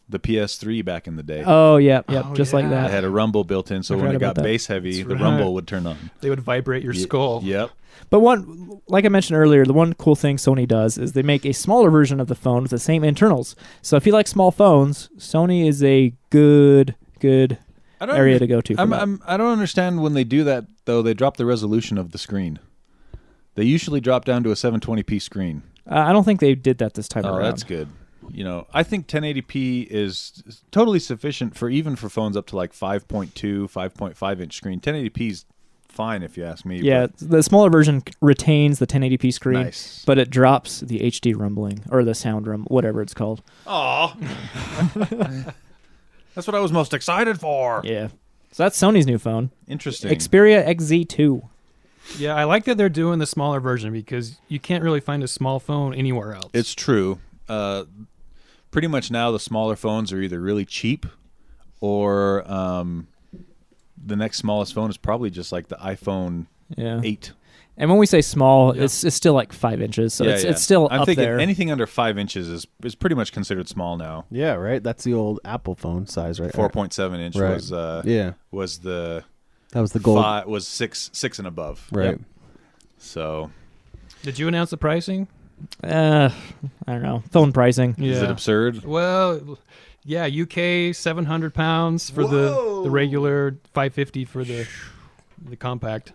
the PS3 back in the day. Oh, yeah, just like It that. had a rumble built in, so when it got bass heavy, the rumble would turn on. They would vibrate your skull. Yep. But like I mentioned earlier, the one cool thing Sony does is they make a smaller version of the phone with the same internals. So if you like small phones, Sony is a good area to go to. I don't understand when they do that, though. They drop the resolution of the screen. They usually drop down to a 720p screen. I don't think they did that this time around. Oh, that's good. I think 1080p is totally sufficient for even for phones up to like 5.2, 5.5 inch screen. 1080p is fine if you ask me. Yeah, the smaller version retains the 1080p screen, Nice. but it drops the HD rumbling or the sound whatever it's called. Aw. That's what I was most excited for. Yeah. So that's Sony's new phone. Interesting. Xperia XZ2. Yeah, I like that they're doing the smaller version because you can't really find a small phone anywhere else. It's true. Pretty much now the smaller phones are either really cheap or the next smallest phone is probably just like the iPhone 8. And when we say small, it's still like 5 inches, so it's still I'm up thinking there. anything under 5 inches is pretty much considered small now. Yeah, right. That's the old Apple phone size, right? 4.7 inch Right. was the That was the goal. was six and above. Right. Yep. So Did you announce the pricing? I don't know. Phone pricing. is it absurd? Well, yeah, UK £700 for the regular, $550 for the compact.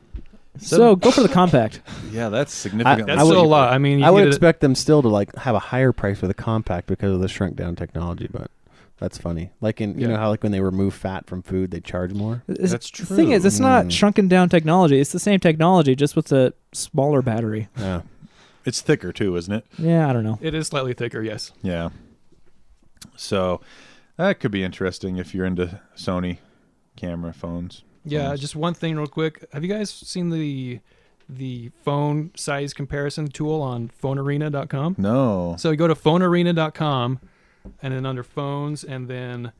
So go for the compact. Yeah, that's significant. That's still a lot. I mean, I would expect them still to like have a higher price for the compact because of the shrunk down technology, but that's funny. Like you know how like when they remove fat from food, they charge more. That's true. The thing is, it's not shrunken down technology. It's the same technology, just with a smaller battery. Yeah. It's thicker too, isn't it? Yeah, I don't know. It is slightly thicker, yes. Yeah. So that could be interesting if you're into Sony camera phones. Yeah, just one thing real quick. Have you guys seen the phone size comparison tool on phonearena.com? No. So you go to phonearena.com and then under phones and then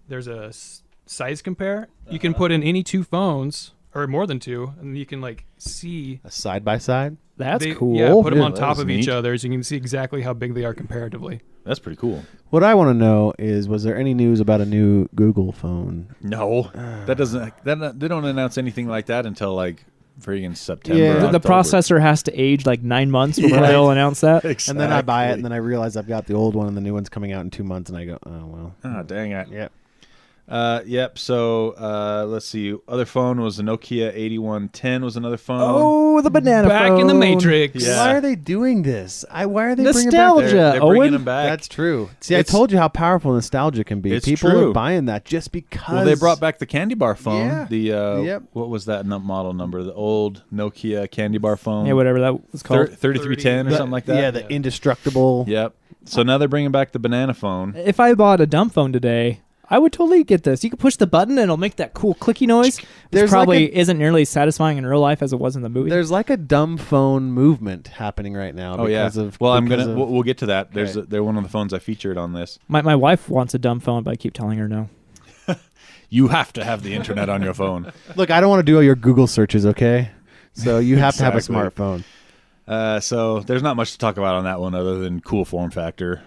there's a size compare. You can put in any two phones or more than two and you can like see A side by side. That's cool. Yeah, put them on that top was of neat. each other so you can see exactly how big they are comparatively. That's pretty cool. What I want to know is, was there any news about a new Google phone? No. They don't announce anything like that until like friggin' September. Yeah. The October. processor has to age like 9 months before Yeah. they'll announce that. Exactly. And then I buy it, and then I realize I've got the old one, and the new one's coming out in 2 months, and I go, oh well. Oh, dang it. Yep. Yep. So let's see. Other phone was the Nokia 8110 was another phone. Oh, the banana Back phone. in the Matrix. Yeah. Why are they doing this? Why are they Nostalgia. bringing it back? They're Owen? bringing them back. That's true. See, I It's- told you how powerful nostalgia can be. It's People true. are buying that just because. Well, they brought back the candy bar phone. Yeah. The Yep. what was that model number? The old Nokia candy bar phone. Yeah, whatever that was called. 3310 or The- something like that. Yeah, the indestructible. Yep. So now they're bringing back the banana phone. If I bought a dumb phone today, I would totally get this. You could push the button and it'll make that cool clicky noise. Which There's probably like isn't nearly satisfying in real life as it was in the movie. There's like a dumb phone movement happening right now. Oh yeah. because Of, well, because of- we'll get to that. Right. They're one of the phones I featured on this. My wife wants a dumb phone, but I keep telling her no. You have to have the internet on your phone. Look, I don't want to do all your Google searches, okay? So you have to have a Exactly. smartphone. So there's not much to talk about on that one other than cool form factor.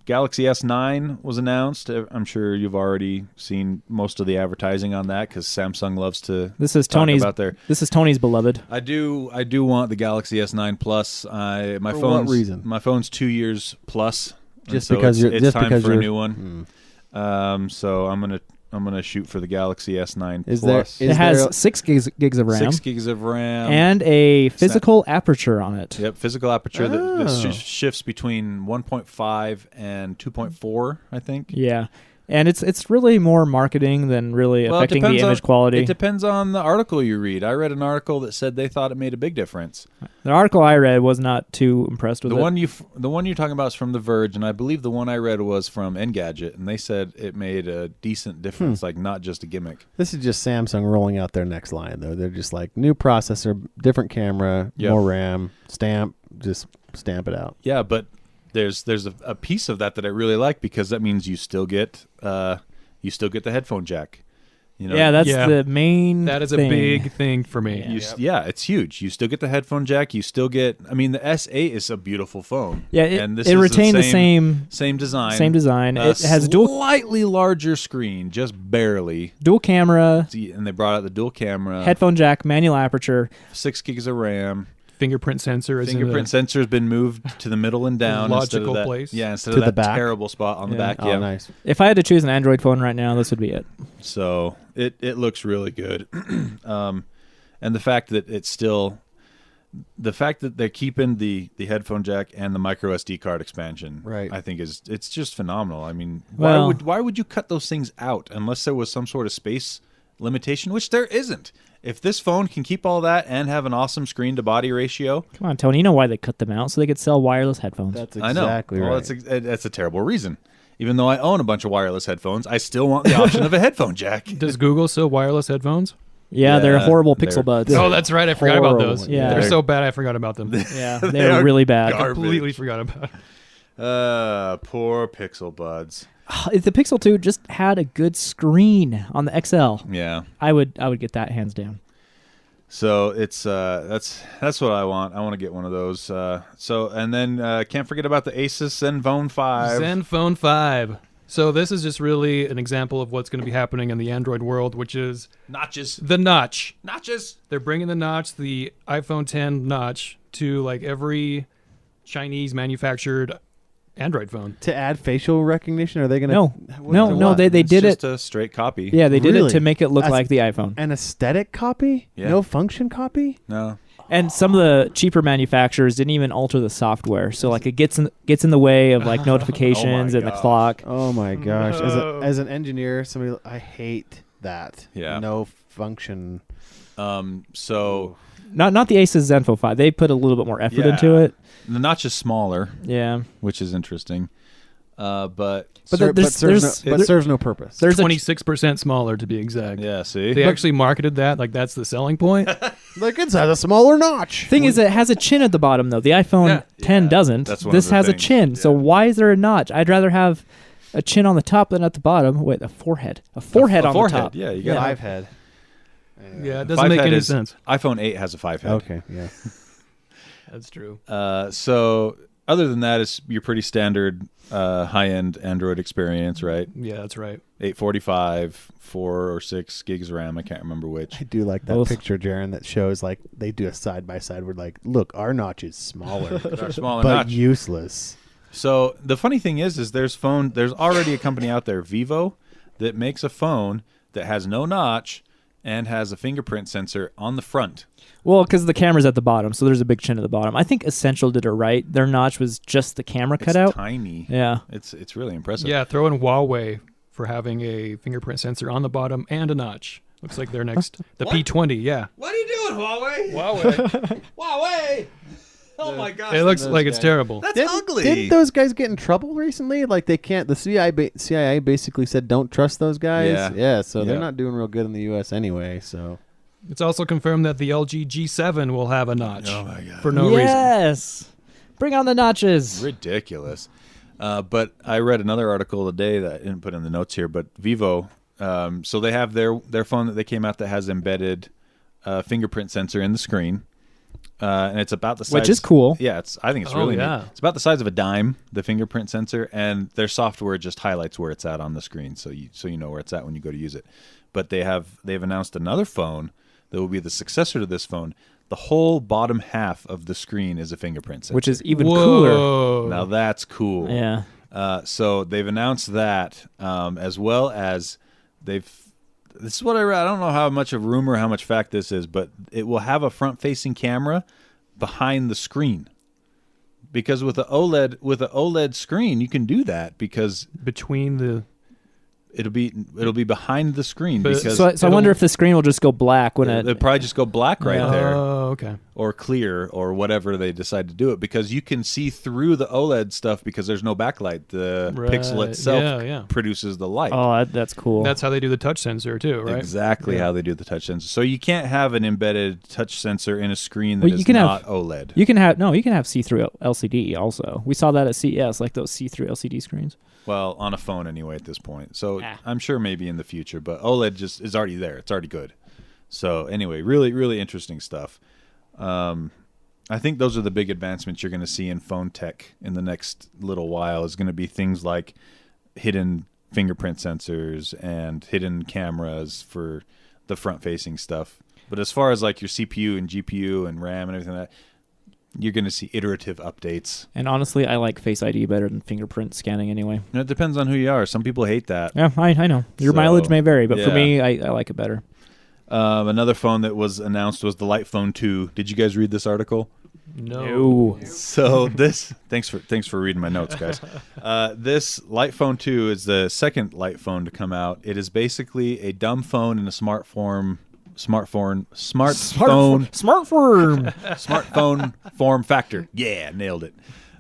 Galaxy S9 was announced. I'm sure you've already seen most of the advertising on that because Samsung loves to This is talk Tony's. about their. This is Tony's beloved. I do want the Galaxy S9 Plus. My For phone's what reason? My phone's 2 years plus. and Just so because it's, you're it's just time because for a you're new one. So I'm gonna shoot for the Galaxy S9 Is Plus. It has 6 gigs of RAM 6 gigs of RAM and a physical aperture on it. Yep, physical aperture that Oh. shifts between 1.5 and 2.4, I think. Yeah, and it's really more marketing than really affecting the image quality. It depends on the article you read. I read an article that said they thought it made a big difference. The article I read was not too impressed with The it. one you're talking about is from The Verge, and I believe the one I read was from Engadget, and they said it made a decent difference, like not just a gimmick. This is just Samsung rolling out their next line, though. They're just like, new processor, different camera, Yep. more RAM, just stamp it out. Yeah, but there's a piece of that I really like because that means you still get the headphone jack. You know, Yeah, that's Yeah. the main. That is a thing. big thing for me. Yeah, it's huge. You still get the headphone jack. You still get. I mean, the S8 is a beautiful phone. Yeah, and it retained the same design. same design. A It has slightly larger screen, just barely. dual camera, And they brought out the dual camera. headphone jack, manual aperture. 6 gigs of RAM. Fingerprint sensor is Fingerprint sensor has been moved to the middle and down. instead of logical that, place. Yeah, instead To of the that back? terrible spot on the Yeah. back. Oh, Yeah. nice. If I had to choose an Android phone right now, this would be it. So it looks really good. And the fact that it's still the fact that they're keeping the headphone jack and the micro SD card expansion, Right. I think it's just phenomenal. I mean, Well- why would you cut those things out unless there was some sort of space limitation, which there isn't. If this phone can keep all that and have an awesome screen to body ratio, Come on, Tony. You know why they cut them out? So they could sell wireless headphones. That's I know. exactly Well, right. that's a terrible reason. Even though I own a bunch of wireless headphones, I still want the option of a headphone jack. Does Google sell wireless headphones? yeah, they're Yeah, horrible they're- Pixel Buds. Oh, that's right. I forgot about Horrible. those. Yeah. They're so bad I forgot about them. yeah, They they're are really bad. garbage. Completely forgot about it. Poor Pixel Buds. If the Pixel 2 just had a good screen on the XL, Yeah. I would get that hands down. So it's that's what I want. I want to get one of those. So and then can't forget about the Asus Zenfone 5. Zenfone 5. So this is just really an example of what's going to be happening in the Android world, which is Notches. the notch. Notches. They're bringing the notch, the iPhone 10 notch, to like every Chinese manufactured Android phone. To add facial recognition, are they going to? No, they It's did just it. a straight copy. Yeah, they did it Really? to make it look As- like the iPhone. An aesthetic copy? Yeah. No function copy? No. And some of the cheaper manufacturers didn't even alter the software, so like it gets in the way of like notifications and the gosh. clock. Oh my gosh! No. As an engineer, I hate that. Yeah. No function. So Not the Asus Zenfone 5. They put a little bit more effort Yeah. into it. the notch is smaller, Yeah, which is interesting. But But Ser- there's- serves no purpose. there's a 26% smaller to be exact. yeah, see. They actually marketed that like that's the selling point. Like it has a smaller notch. thing is it has a chin at the bottom though. The iPhone Yeah. 10 Yeah, doesn't. that's one This of the has a things. chin. So Yeah. why is there a notch? I'd rather have a chin on the top than at the bottom. Wait, a forehead. A forehead A on forehead, the top. yeah, you got Five head. Yeah, it The doesn't 5 make head any is- sense. iPhone 8 has a 5 head. Okay. Yeah. That's true. So other than that, it's your pretty standard high-end Android experience, right? Yeah, that's right. 845, 4 or 6 gigs of RAM. I can't remember which. I do like that Both. picture, Jarron, that shows like they do a side by side. Where like, look, our notch is smaller, Our smaller but notch. useless. So the funny thing is there's already a company out there, Vivo, that makes a phone that has no notch and has a fingerprint sensor on the front. Well, because the camera's at the bottom, so there's a big chin at the bottom. I think Essential did it right. Their notch was just the camera It's cutout. tiny. Yeah. It's really impressive. Yeah, throw in Huawei for having a fingerprint sensor on the bottom and a notch. Looks like they're next. The P20, yeah. What are you doing, Huawei? Huawei. Huawei! Oh my gosh. It looks those like it's guys. terrible. That's Didn't ugly. those guys get in trouble recently? Like they can't. The CIA basically said don't trust those guys. Yeah. So Yeah. they're not doing real good in the U.S. anyway. So It's also confirmed that the LG G7 will have a notch Oh my god. for no reason. yes. Bring on the notches. Ridiculous. But I read another article today that I didn't put in the notes here, but Vivo, so they have their phone that they came out that has embedded fingerprint sensor in the screen. And it's about the size, Which is cool. Yeah, I think it's Oh, really yeah. neat. It's about the size of a dime, the fingerprint sensor, and their software just highlights where it's at on the screen, so you know where it's at when you go to use it. But they've announced another phone that will be the successor to this phone. The whole bottom half of the screen is a fingerprint sensor, Which is even cooler. Whoa. now that's cool. Yeah. So they've announced that, as well as this is what I read. I don't know how much of rumor, how much fact this is, but it will have a front-facing camera behind the screen. Because with an OLED screen, you can do that because Between the it'll be behind the screen. But- Because So I wonder if the screen will just go black when it'll probably just go black right Yeah. there. Oh, okay. Or clear, or whatever they decide to do it, because you can see through the OLED stuff because there's no backlight. The Right. pixel itself Yeah. produces the light. Oh, that's cool. That's how they do the touch sensor too, right? Exactly Yeah. how they do the touch sensor. So you can't have an embedded touch sensor in a screen that Well, is you can not have- OLED. you can have see-through LCD also. We saw that at CES, like those see-through LCD screens. Well, on a phone anyway at this point. So Ah. I'm sure maybe in the future, but OLED just is already there. It's already good. So anyway, really, really interesting stuff. I think those are the big advancements you're going to see in phone tech in the next little while, is going to be things like hidden fingerprint sensors and hidden cameras for the front-facing stuff. But as far as like your CPU and GPU and RAM and everything like that, you're going to see iterative updates. And honestly, I like Face ID better than fingerprint scanning anyway. And it depends on who you are. Some people hate that. Yeah, I know. Your So, mileage may vary, but for yeah. me, I like it better. Another phone that was announced was the Light Phone 2. Did you guys read this article? No. So this thanks for reading my notes, guys. This Light Phone 2 is the second Light Phone to come out. It is basically a dumb phone in a smartphone form factor. Yeah, nailed it.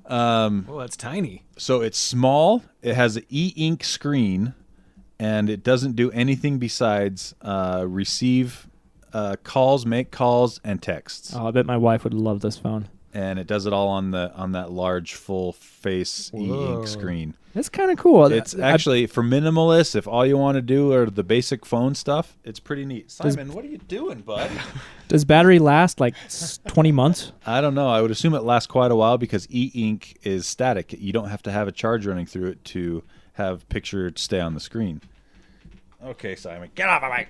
Well, that's tiny. So it's small. It has an e-ink screen, and it doesn't do anything besides receive calls, make calls, and texts. Oh, I bet my wife would love this phone. And it does it all on that large full face e-ink screen. It's kind of cool. It's actually for minimalists. If all you want to do are the basic phone stuff, it's pretty neat. Simon, what are you doing, bud? Does battery last like 20 months? I don't know. I would assume it lasts quite a while because e-ink is static. You don't have to have a charge running through it to have picture stay on the screen. Okay, Simon, get off of me.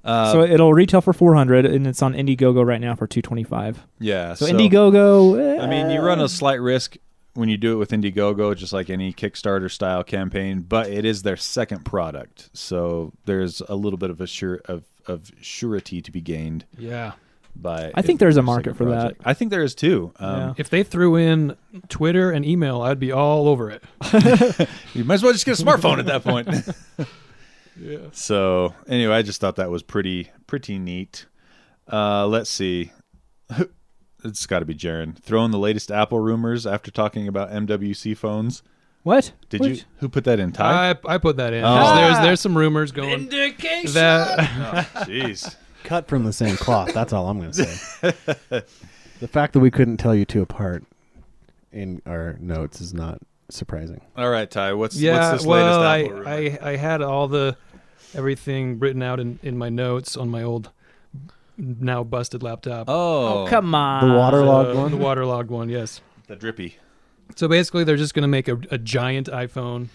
So it'll retail for $400, and it's on Indiegogo right now for $225. Yeah. So Indiegogo. I mean, you run a slight risk when you do it with Indiegogo, just like any Kickstarter style campaign. But it is their second product, so there's a little bit of surety to be gained. Yeah. I think there's a market for that. I think there is too. If they threw in Twitter and email, I'd be all over it. You might as well just get a smartphone at that point. Yeah. So anyway, I just thought that was pretty neat. Let's see. It's got to be Jarron throwing the latest Apple rumors after talking about MWC phones. What? You? Who put that in? Ty? I put that in. Oh. There's some rumors going. Indication. That Jeez. Cut from the same cloth. That's all I'm going to say. The fact that we couldn't tell you two apart in our notes is not surprising. All right, Ty. What's this latest well, Apple rumor? I had everything written out in my notes on my old, now busted laptop. Oh, come on. The waterlogged one? The waterlogged one, yes. the drippy. So basically, they're just going to make a giant iPhone,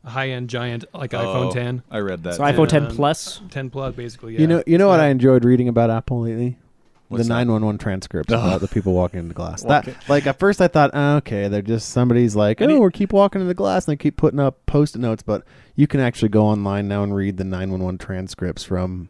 a high-end giant like iPhone 10. I read that. So iPhone 10 Um, Plus. 10 Plus, basically, yeah. You know what I enjoyed reading about Apple lately? What's the that? 911 transcripts about the people walking into glass. That, like, at first I thought, okay, they're just somebody's like, we keep walking into glass, and they keep putting up Post-it notes, but you can actually go online now and read the 911 transcripts from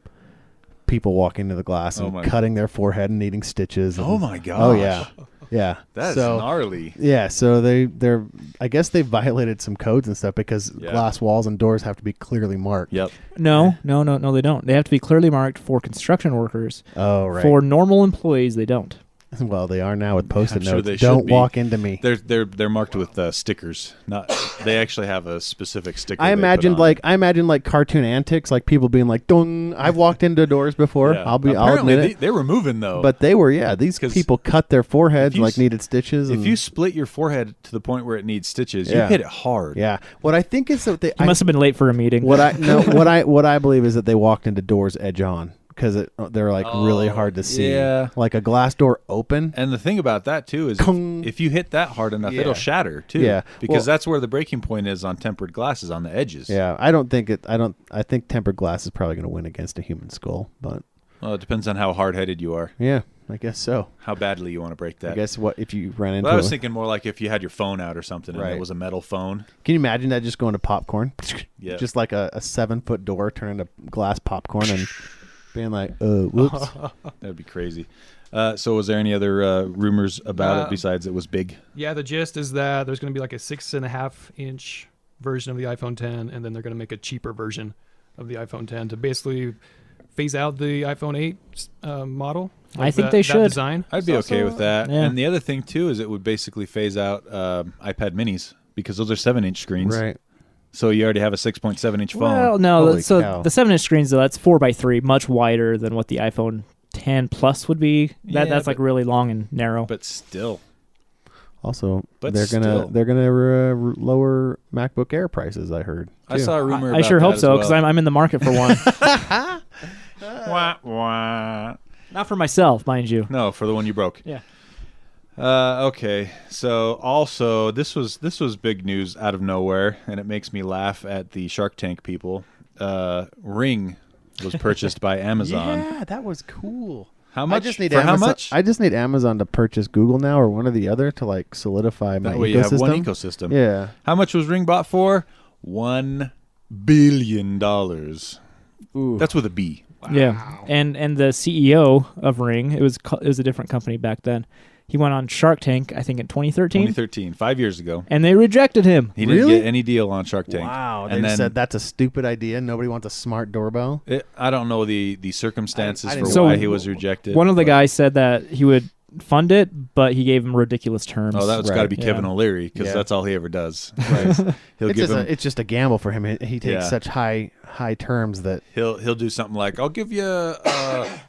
people walking into the glass and cutting their forehead and needing stitches. And, Oh my gosh. Oh yeah, yeah. That's so, gnarly. Yeah, so they're I guess they violated some codes and stuff because glass walls and doors have to be clearly marked. Yep. No, they don't. They have to be clearly marked for construction workers. Oh, right. For normal employees, they don't. Well, they are now with Post-it I'm sure notes. they Don't should be. walk into me. They're marked with stickers. Not they actually have a specific sticker. I they put imagined on. like cartoon antics, like people being like, "Dong!" I've walked into doors before. Yeah. I'll Apparently admit it. they were moving though. But they were, these 'Cause people cut their foreheads if you like needed stitches. if and, you split your forehead to the point where it needs stitches, you Yeah. hit it hard. yeah, what I think is that they You must have been late for a meeting. what I believe is that they walked into doors edge on because they're like really hard to see. yeah. Like a glass door open. And the thing about that too is Kung. if you hit that hard enough, Yeah. it'll shatter too. Yeah. Because Well- that's where the breaking point is on tempered glasses on the edges. Yeah, I think tempered glass is probably going to win against a human skull, but Well, it depends on how hard-headed you are, yeah, I guess so. how badly you want to break that. I guess what if you ran into But I was it? thinking more like if you had your phone out or something and Right. it was a metal phone. Can you imagine that just going to popcorn? Yeah. Just like a 7-foot door turning to glass popcorn and being like, whoops. That would be crazy. So was there any other rumors about it besides it was big? Yeah, the gist is that there's going to be like a 6.5-inch version of the iPhone 10, and then they're going to make a cheaper version of the iPhone 10 to basically phase out the iPhone 8 model. I think they should. That design. I'd be okay with that. Yeah. And the other thing too is it would basically phase out iPad minis because those are 7-inch screens. Right. So you already have a 6.7-inch phone. Well, no. Holy So cow. the 7-inch screens, though, that's 4x3, much wider than what the iPhone 10 Plus would be. Yeah, That's like but- really long and narrow. But still. Also, But they're still. gonna lower MacBook Air prices. I heard. I too. saw a rumor I about sure that hope as so well. because I'm in the market for one. Wah, wah. Not for myself, mind you. No, for the one you broke. Yeah. Okay. So also this was big news out of nowhere, and it makes me laugh at the Shark Tank people. Ring was purchased by Amazon. Yeah, that was cool. How much? I just need for Amazon, how much? I just need Amazon to purchase Google now or one or the other to like solidify my that way ecosystem. you have one ecosystem. Yeah. How much was Ring bought for? $1 billion. Ooh. That's with a B. Yeah, and the CEO of Ring, it was a different company back then. He went on Shark Tank, I think in 2013, 5 years ago. and they rejected him. He didn't get any deal on Shark Tank. Wow. They And just then said that's a stupid idea. Nobody wants a smart doorbell. I don't know the circumstances I for didn't know. why So he was rejected. One of the but- guys said that he would fund it, but he gave him ridiculous terms. Oh, that's got to Right. be Kevin Yeah. O'Leary because Yeah. that's all he ever does. Right? He'll It's give just, him. it's just a gamble for him. He takes Yeah. such high terms that He'll do something like, "I'll give you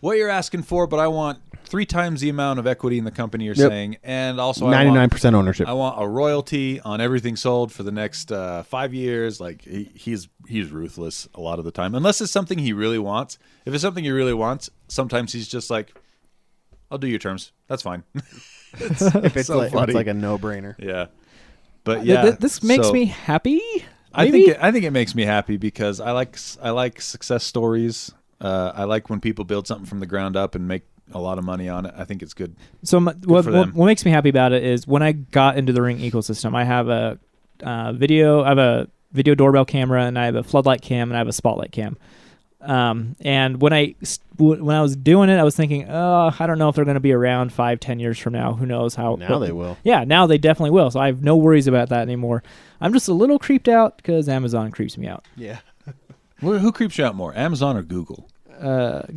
what you're asking for, but I want 3 times the amount of equity in the company you're Yep. saying, and also 99% ownership. I want a royalty on everything sold for the next 5 years." Like he's ruthless a lot of the time, unless it's something he really wants. If it's something he really wants, sometimes he's just like, "I'll do your terms. That's fine." If it's so like, if funny. it's like a no-brainer. Yeah, but yeah, This makes so- me happy. I maybe? think it makes me happy because I like success stories. I like when people build something from the ground up and make a lot of money on it. I think it's good. So what for them. makes me happy about it is when I got into the Ring ecosystem, I have a video doorbell camera, and I have a floodlight cam, and I have a spotlight cam. And when I was doing it, I was thinking, I don't know if they're going to be around 5-10 years from now. Who knows how? Now they will. Yeah, now they definitely will. So I have no worries about that anymore. I'm just a little creeped out because Amazon creeps me out. Yeah. Who creeps you out more, Amazon or Google?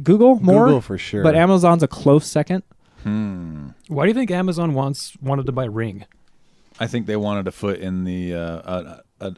Google more, Google for sure. but Amazon's a close second. Why do you think Amazon wanted to buy Ring? I think they wanted a foot in the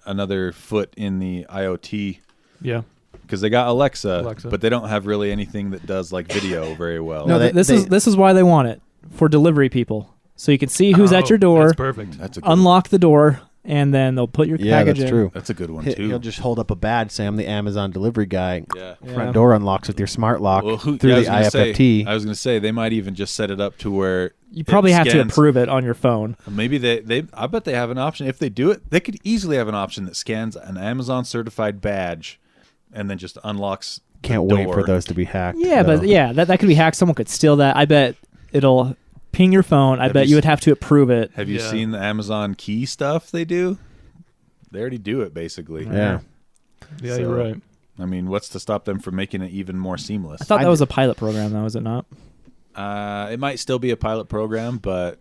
another foot in the IoT Yeah. because they got Alexa, Alexa. but they don't have really anything that does like video very well. No, they- this is why they want it for delivery people, so you can see who's at your door, That's perfect. That's a good unlock the door, and then they'll put your yeah, package that's in. true. That's a good one He'll too. just hold up a badge, say I'm the Amazon delivery guy. Yeah. Front door unlocks with your smart lock Well, through yeah, the IFFT. I was going to say they might even just set it up to where You probably it have to scans- approve it on your phone. Maybe they I bet they have an option. If they do it, they could easily have an option that scans an Amazon certified badge and then just unlocks. Can't the wait door. for those to be hacked. Yeah, though. but yeah, that could be hacked. Someone could steal that. I bet it'll ping your phone. I Have bet you you would have to approve it. Have you Yeah. seen the Amazon key stuff they do? They already do it basically. Yeah. Yeah, So- you're right. I mean, what's to stop them from making it even more seamless? I thought that was a pilot program, though, is it not? It might still be a pilot program, but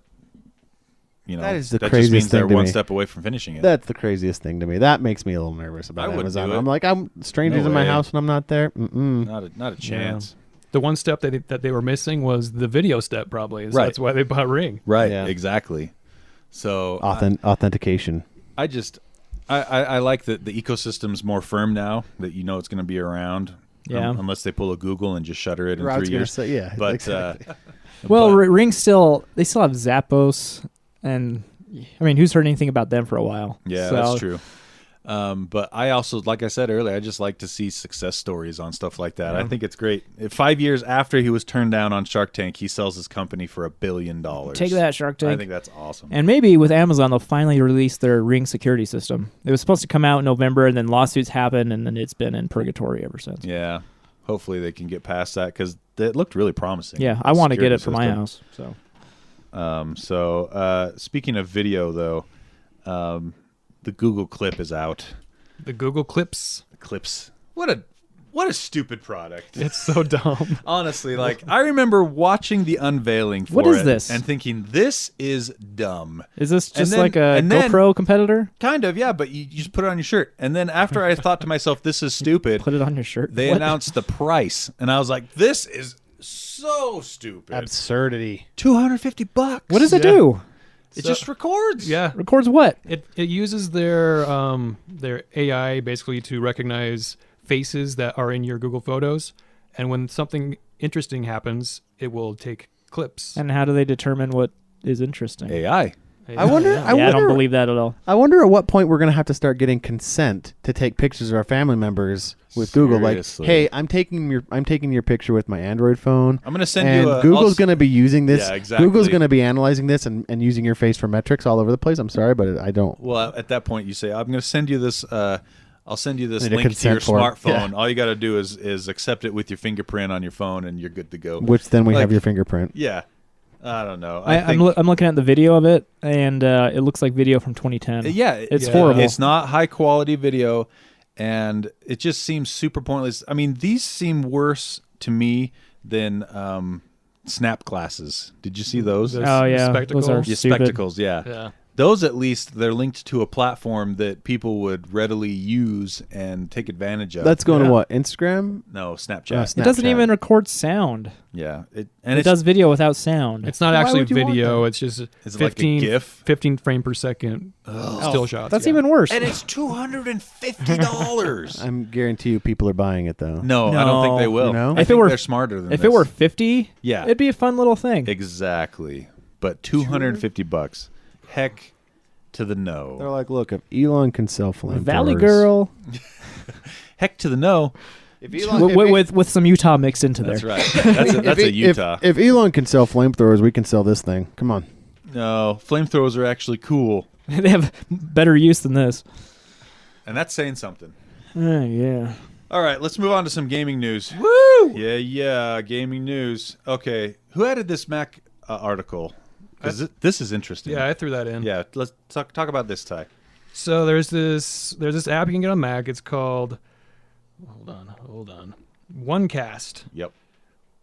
you know, That is the just craziest means thing they're to one me. step away from finishing it. That's the craziest thing to me. That makes me a little nervous I about wouldn't Amazon. do it. I'm like, I'm strangers No in my way. house and I'm not there. Mm-mm. Not a chance. The one step that they were missing was the video step, probably. So Right. That's why they bought Ring. Right. Yeah. Exactly. So Authentication. I like that the ecosystem's more firm now. That you know it's going to be around. Yeah. Unless they pull a Google and just shutter it in I was 3 gonna years. say, yeah, But exactly. Well, but- Ring they still have Zappos, and I mean, who's heard anything about them for a while? yeah, So- that's true. But I also, like I said earlier, I just like to see success stories on stuff like that. I think it's great. 5 years after he was turned down on Shark Tank, he sells his company for $1 billion. Take that, Shark Tank. I think that's awesome. And maybe with Amazon, they'll finally release their Ring security system. It was supposed to come out in November, and then lawsuits happened, and then it's been in purgatory ever since. Yeah, hopefully they can get past that because it looked really promising. Yeah, I want to get Security it for my system. house. So So speaking of video, though, the Google Clip is out. The Google Clips. Clips. What a stupid product. It's so dumb. Honestly, like I remember watching the unveiling for What is it this? and thinking this is dumb. is this And just then- like a and then- GoPro competitor? Kind of, yeah, but you just put it on your shirt. And then after I thought to myself, this is stupid, Put it on your shirt. they What? announced the price, and I was like, this is so stupid. Absurdity. $250. What does it Yeah. do? It So- just records. Yeah. Records what? It uses their AI basically to recognize faces that are in your Google Photos, and when something interesting happens, it will take clips. And how do they determine what is interesting? AI. I wonder. Yeah. I I don't wonder. believe that at all. I wonder at what point we're gonna have to start getting consent to take pictures of our family members with Google. Like, Seriously. hey, I'm taking your picture with my Android phone. I'm going to send And you a... Google's I'll- going to be using this. Yeah, exactly. Google's going to be analyzing this and using your face for metrics all over the place. I'm sorry, but I don't. Well, at that point, you say, I'm going to send you this... I'll send you this Need a link to your consent form. smartphone. Yeah. All you got to do is accept it with your fingerprint on your phone, and you're good to go. Which then we Like- have your fingerprint. Yeah. I don't know. I'm looking at the video of it, and it looks like video from 2010. yeah, It's Yeah. horrible. It's not high quality video, and it just seems super pointless. I mean, these seem worse to me than snap glasses. Did you see those? Oh, yeah. Spectacles. Those are Yeah, stupid. spectacles, yeah. Yeah. Those, at least, they're linked to a platform that people would readily use and take advantage of. That's going Yeah. to what? Instagram? No, Snapchat. Oh, It doesn't Snapchat. even record sound. Yeah. It Does video without sound. It's not Why actually would you want video. that? It's just Is it 15, like a GIF? 15 frame per second still shots. That's yeah. even worse. And it's $250. I'm guarantee you people are buying it though. No, I don't think they will. You know? I If it think were- they're smarter than if this. it were 50, Yeah. it'd be a fun little thing. Exactly. But $250. Heck to the They're no. like, look, if Elon can sell flamethrowers, Valley Girl Heck to the no. If with some Utah mixed into there. That's right. That's a Utah. If Elon can sell flamethrowers, we can sell this thing. Come on. No, flamethrowers are actually cool. They have better use than this. And that's saying something. Yeah. All right, let's move on to some gaming news. Woo! Yeah, gaming news. Okay, who added this Mac article? Because this is interesting. Yeah, I threw that in. Yeah, let's talk about this, Ty. So there's this app you can get on Mac. It's called hold on. OneCast. Yep.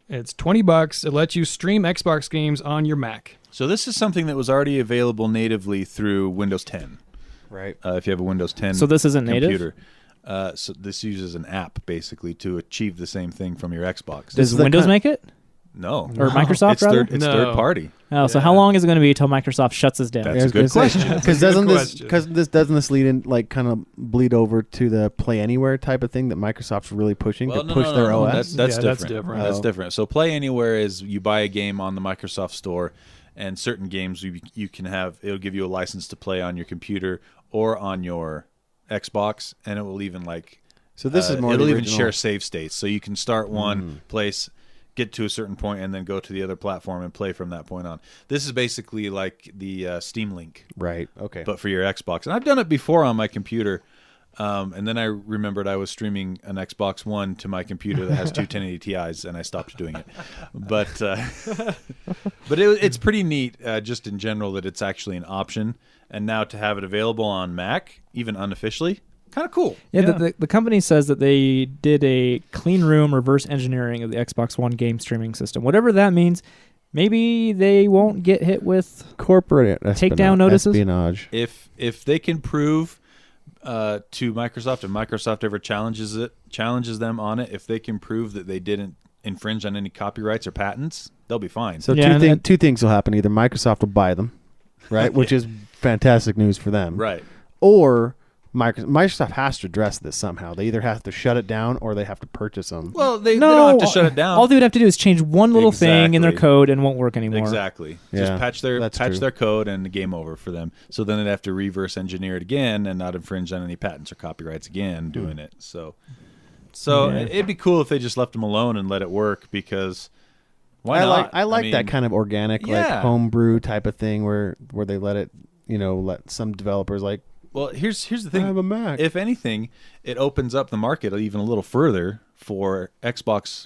It's $20. It lets you stream Xbox games on your Mac. So this is something that was already available natively through Windows 10. Right. If you have a Windows 10 So this isn't native? computer. So this uses an app basically to achieve the same thing from your Xbox. Does the Windows kind- make it? No. Or Microsoft, It's rather? third No. party. Oh, so Yeah. how long is it going to be until Microsoft shuts us down? That's a good question. Because That's a doesn't good this question. doesn't this lead in like kind of bleed over to the Play Anywhere type of thing that Microsoft's really pushing to push their no. OS? That's Yeah, different. that's different. That's Oh. different. So Play Anywhere is you buy a game on the Microsoft Store, and certain games you can have. It'll give you a license to play on your computer or on your Xbox, and it will even So this is more. It'll the even original. share save states, so you can start one place, get to a certain point, and then go to the other platform and play from that point on. This is basically like the Steam Link, Right. Okay. but for your Xbox. And I've done it before on my computer. And then I remembered I was streaming an Xbox One to my computer that has two 1080 Ti's, and I stopped doing it. But it's pretty neat, just in general, that it's actually an option. And now to have it available on Mac, even unofficially, kind of cool. Yeah, Yeah. The company says that they did a clean room reverse engineering of the Xbox One game streaming system. Whatever that means, maybe they won't get hit with. Corporate Takedown notices? espionage. If they can prove to Microsoft, and Microsoft ever challenges them on it, if they can prove that they didn't infringe on any copyrights or patents, they'll be fine. So Yeah, and two things will happen. Either Microsoft will buy them, right, which is fantastic news for them, Right. or Microsoft has to address this somehow. They either have to shut it down or they have to purchase them. Well, they No, don't have to shut it down. All they would have to do is change one little thing in their Exactly. code and it won't work anymore. Exactly. Yeah, Just patch that's true. their code and game over for them. So then they'd have to reverse engineer it again and not infringe on any patents or copyrights again doing it. So Yeah. it'd be cool if they just left them alone and let it work, because why not? I like mean, that kind of organic, like yeah. homebrew type of thing where they let it, let some developers like Well, here's the I have thing. a Mac. If anything, it opens up the market even a little further for Xbox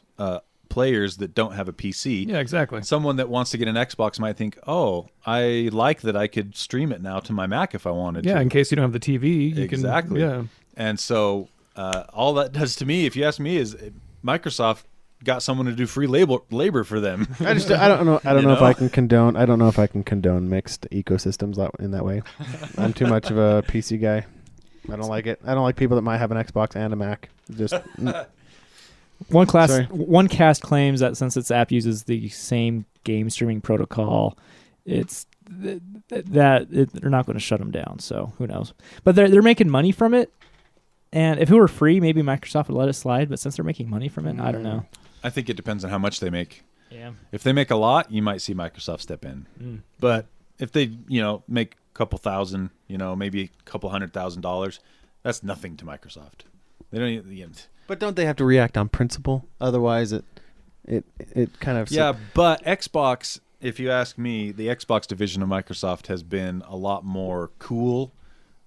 players that don't have a PC. Yeah, exactly. Someone that wants to get an Xbox might think, "Oh, I like that I could stream it now to my Mac if I wanted Yeah, to." in case you don't have the TV, you Exactly. can. Yeah. And so all that does to me, if you ask me, is Microsoft got someone to do free labor for them. I don't know. I don't You know if know? I can condone. I don't know if I can condone mixed ecosystems in that way. I'm too much of a PC guy. I don't like it. I don't like people that might have an Xbox and a Mac. Just Sorry. One cast claims that since its app uses the same game streaming protocol, they're not going to shut them down. So who knows? But they're making money from it. And if it were free, maybe Microsoft would let it slide. But since they're making money from it, I don't know. I think it depends on how much they make. Yeah. If they make a lot, you might see Microsoft step in. But if they, make a couple thousand, maybe a couple $100,000, that's nothing to Microsoft. They don't even. But don't they have to react on principle? Otherwise, it kind of Yeah, but Xbox, if you ask me, the Xbox division of Microsoft has been a lot more cool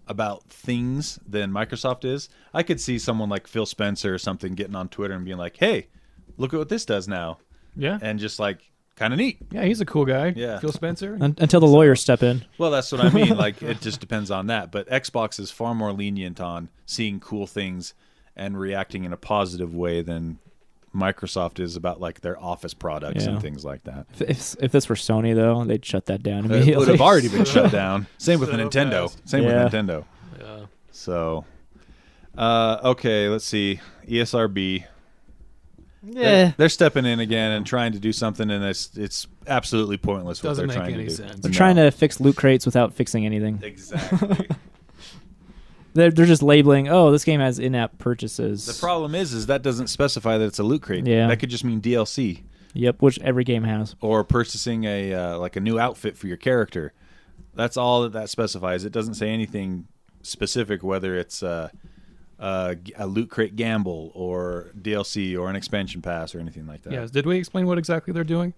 about things than Microsoft is. I could see someone like Phil Spencer or something getting on Twitter and being like, "Hey, look at what this does now," Yeah. and just kind of neat. Yeah, he's a cool guy. Yeah. Phil Spencer. Until the lawyers step in. Well, that's what I mean. Like, it just depends on that. But Xbox is far more lenient on seeing cool things and reacting in a positive way than Microsoft is about like their Office products and things like that. If this were Sony, though, they'd shut that down immediately. It would have already been shut down. Same with Nintendo. fast. Same with Nintendo. Yeah. So, okay, let's see. ESRB. Yeah. They're stepping in again and trying to do something, and it's absolutely pointless what Doesn't they're make trying any to do. sense. They're trying to fix loot crates without fixing anything. Exactly. They're just labeling, oh, this game has in-app purchases. The problem is that doesn't specify that it's a loot crate. Yeah. That could just mean DLC. Yep, which every game has. Or purchasing a like a new outfit for your character. That's all that specifies. It doesn't say anything specific, whether it's a loot crate gamble or DLC or an expansion pass or anything like that. Yes. Did we explain what exactly they're doing?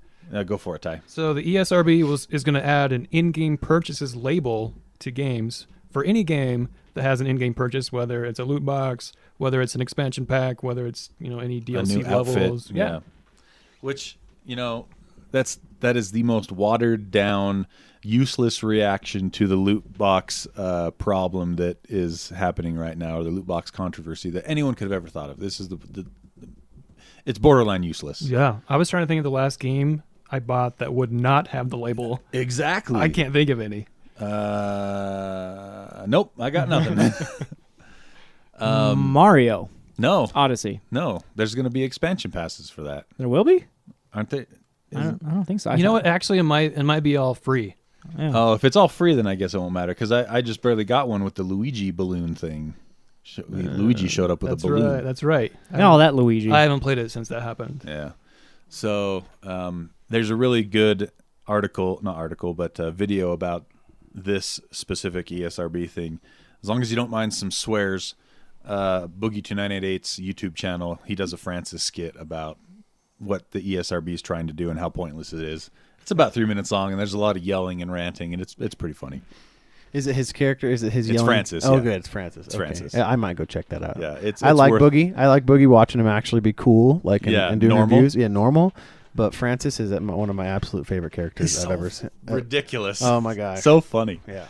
Go for it, Ty. So the ESRB is going to add an in-game purchases label to games for any game that has an in-game purchase, whether it's a loot box, whether it's an expansion pack, whether it's any DLC a new levels. outfit. Yeah. Which, that is the most watered down, useless reaction to the loot box problem that is happening right now, or the loot box controversy that anyone could have ever thought of. This is it's borderline useless. Yeah. I was trying to think of the last game I bought that would not have the label. Exactly. I can't think of any. Nope, I got nothing. Mario No, Odyssey. no. There's going to be expansion passes for that, There will be? aren't they? I don't think so. You know what? Actually, it might be all free. Yeah. Oh, if it's all free, then I guess it won't matter because I just barely got one with the Luigi balloon thing. Luigi showed up with a That's balloon. right. That's right. Oh, that Luigi. I haven't played it since that happened. Yeah. So there's a really good video about this specific ESRB thing. As long as you don't mind some swears, Boogie2988's YouTube channel, he does a Francis skit about what the ESRB is trying to do and how pointless it is. It's about 3 minutes long, and there's a lot of yelling and ranting, and it's pretty funny. Is it his character? Is it his It's yelling? Francis, Oh, yeah. good. It's Francis. It's Okay. Francis. Yeah, I might go check that out. Yeah, it's I like worth- Boogie. I like Boogie watching him actually be cool, like and doing normal. reviews. Yeah, normal. But Francis is one of my absolute favorite characters He's I've so ever seen. ridiculous. Oh my gosh. So funny. Yeah.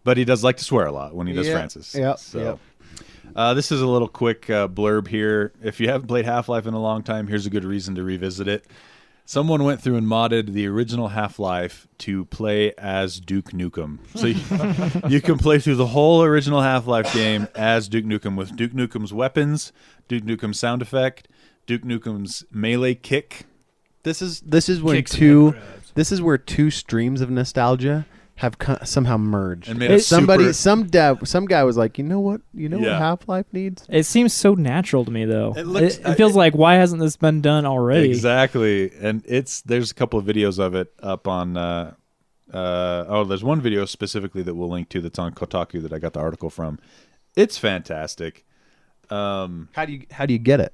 But he does like to swear a lot when he does Yeah. Francis. Yep. So, this is a little quick blurb here. If you haven't played Half-Life in a long time, here's a good reason to revisit it. Someone went through and modded the original Half-Life to play as Duke Nukem. So you can play through the whole original Half-Life game as Duke Nukem with Duke Nukem's weapons, Duke Nukem's sound effect, Duke Nukem's melee kick. This is when Kicks and two. grabs. This is where two streams of nostalgia have somehow merged. And made a Somebody, super- some guy was like, you know what Yeah. Half-Life needs? It seems so natural to me, though. It looks- it feels like, why hasn't this been done already? Exactly. And there's a couple of videos of it up on there's one video specifically that we'll link to that's on Kotaku that I got the article from. It's fantastic. How do you get it?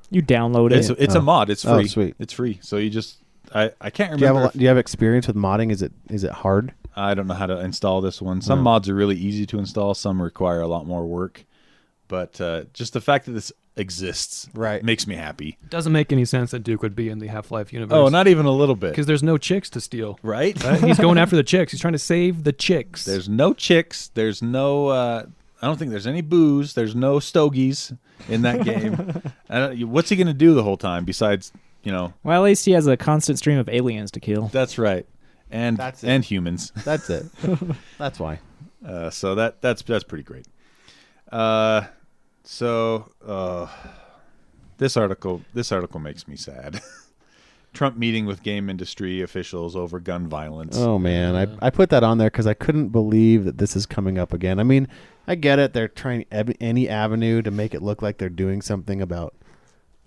You download it. It's a mod. It's free. Oh, sweet. It's free. So you just I can't Do you remember. do you have experience with modding? Is it hard? I don't know how to install this one. Some mods are really easy to install. Some require a lot more work. But just the fact that this exists makes me happy. It doesn't make any sense that Duke would be in the Half-Life universe. Oh, not even a little bit. Because there's no chicks to steal. Right? He's going after the chicks. He's trying to save the chicks. There's no chicks. There's no. I don't think there's any booze. There's no stogies in that game. What's he going to do the whole time besides, Well, at least he has a constant stream of aliens to kill. That's right, and humans. That's it. That's why. So that's pretty great. This article makes me sad. Trump meeting with game industry officials over gun violence. Oh man, I put that on there because I couldn't believe that this is coming up again. I mean, I get it; they're trying any avenue to make it look like they're doing something about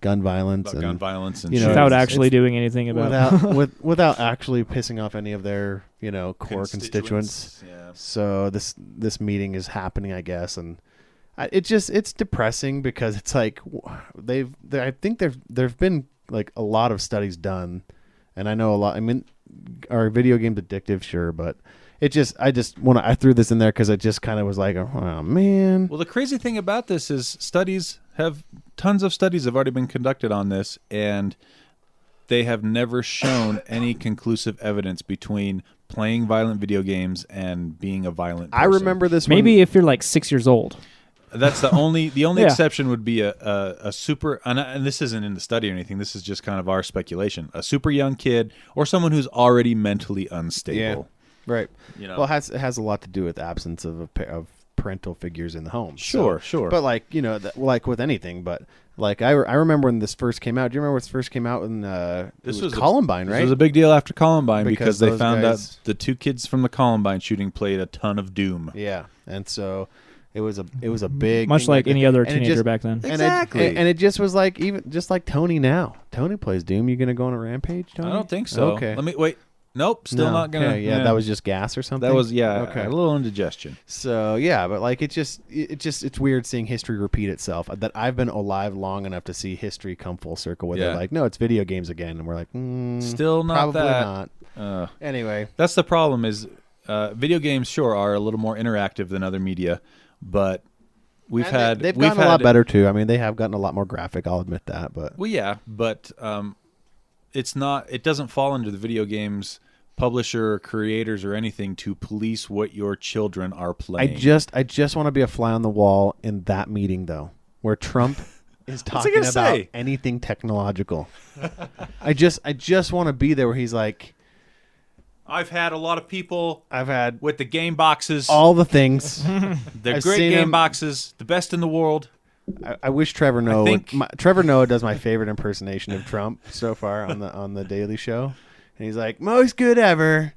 gun violence About gun violence and you know, shit. Without actually doing anything about it. without actually pissing off any of their core constituents. Yeah. So this meeting is happening, I guess, and it's depressing because it's like I think there've been like a lot of studies done, and I know a lot. I mean, are video games addictive? Sure, but I threw this in there because I just kind of was like, oh man. Well, the crazy thing about this is tons of studies have already been conducted on this, and they have never shown any conclusive evidence between playing violent video games and being a violent person. I remember this Maybe if you're like 6 years old. That's the only Yeah. exception would be a super, and this isn't in the study or anything, this is just kind of our speculation, a super young kid or someone who's already mentally unstable. Right. You know? Well, it has a lot to do with absence of parental figures in the home. Sure. But like, you know, like with anything, but like I remember when this first came out. Do you remember when this first came out? And this was Columbine, right? This was a big deal after Columbine because they those found out guys- the 2 kids from the Columbine shooting played a ton of Doom. Yeah, and so it was a big Much thing like any other and it teenager just- back then. Exactly. And it just was like even just like Tony now. Tony plays Doom. You gonna go on a rampage, Tony? I don't think so. Okay. Let me wait. Nope, still No. not gonna. Okay, yeah, that was just gas or something. that was Okay. a little indigestion. So yeah, but like it's weird seeing history repeat itself. That I've been alive long enough to see history come full circle. Where they're Yeah. like, no, it's video games again, and we're like, Still not probably that. not. Anyway, That's the problem. Is video games sure are a little more interactive than other media, but they've gotten had a lot better too. I mean, they have gotten a lot more graphic. I'll admit that, but Well, yeah, but it's not. It doesn't fall under the video games publisher or creators or anything to police what your children are playing. I just want to be a fly on the wall in that meeting though, where Trump is What's he talking gonna about say? anything technological. I just want to be there where he's like, I've had a lot of people I've had with the game boxes. all the things. They're I've great seen game him- boxes, the best in the world. I wish Trevor Noah. think- Trevor Noah does my favorite impersonation of Trump so far on the Daily Show, and he's like, "Most good ever."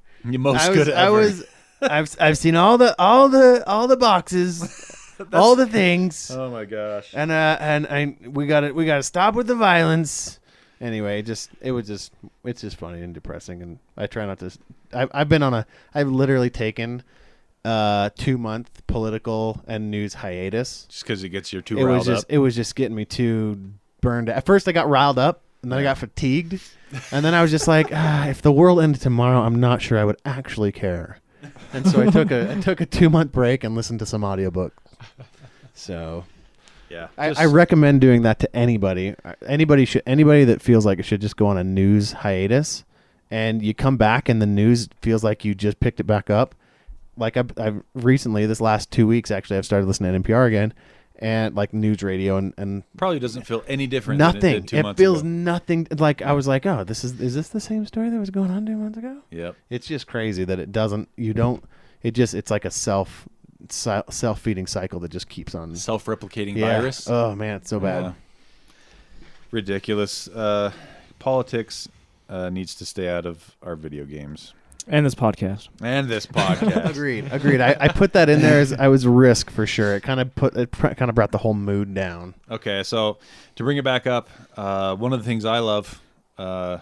I've seen all the boxes, all the things, Oh my gosh. and we got to stop with the violence. Anyway, it's just funny and depressing, and I try not to. I've literally taken 2-month political and news hiatus. Just because it gets you too It riled was up. it was just getting me too burned. At first, I got riled up, and then I got fatigued, and then I was just like, if the world ended tomorrow, I'm not sure I would actually care. And so I took a 2-month break and listened to some audiobook. So Yeah. I recommend doing that to anybody. Anybody that feels like it should just go on a news hiatus, and you come back and the news feels like you just picked it back up. Like I've recently, this last 2 weeks, actually, I've started listening to NPR again, and like news radio and probably doesn't feel any different than it nothing. did 2 It months feels ago. nothing. Like I was like, oh, is this the same story that was going on 2 months ago? Yep. It's just crazy that it doesn't. You don't. It's like a self-feeding cycle that just keeps on. Self-replicating Yeah. virus. Oh man, it's so bad. Yeah. Ridiculous. Politics needs to stay out of our video games And this podcast. and this podcast. Agreed. I put that in there as I was risk for sure. It kind of brought the whole mood down. Okay, so to bring it back up, one of the things I love, the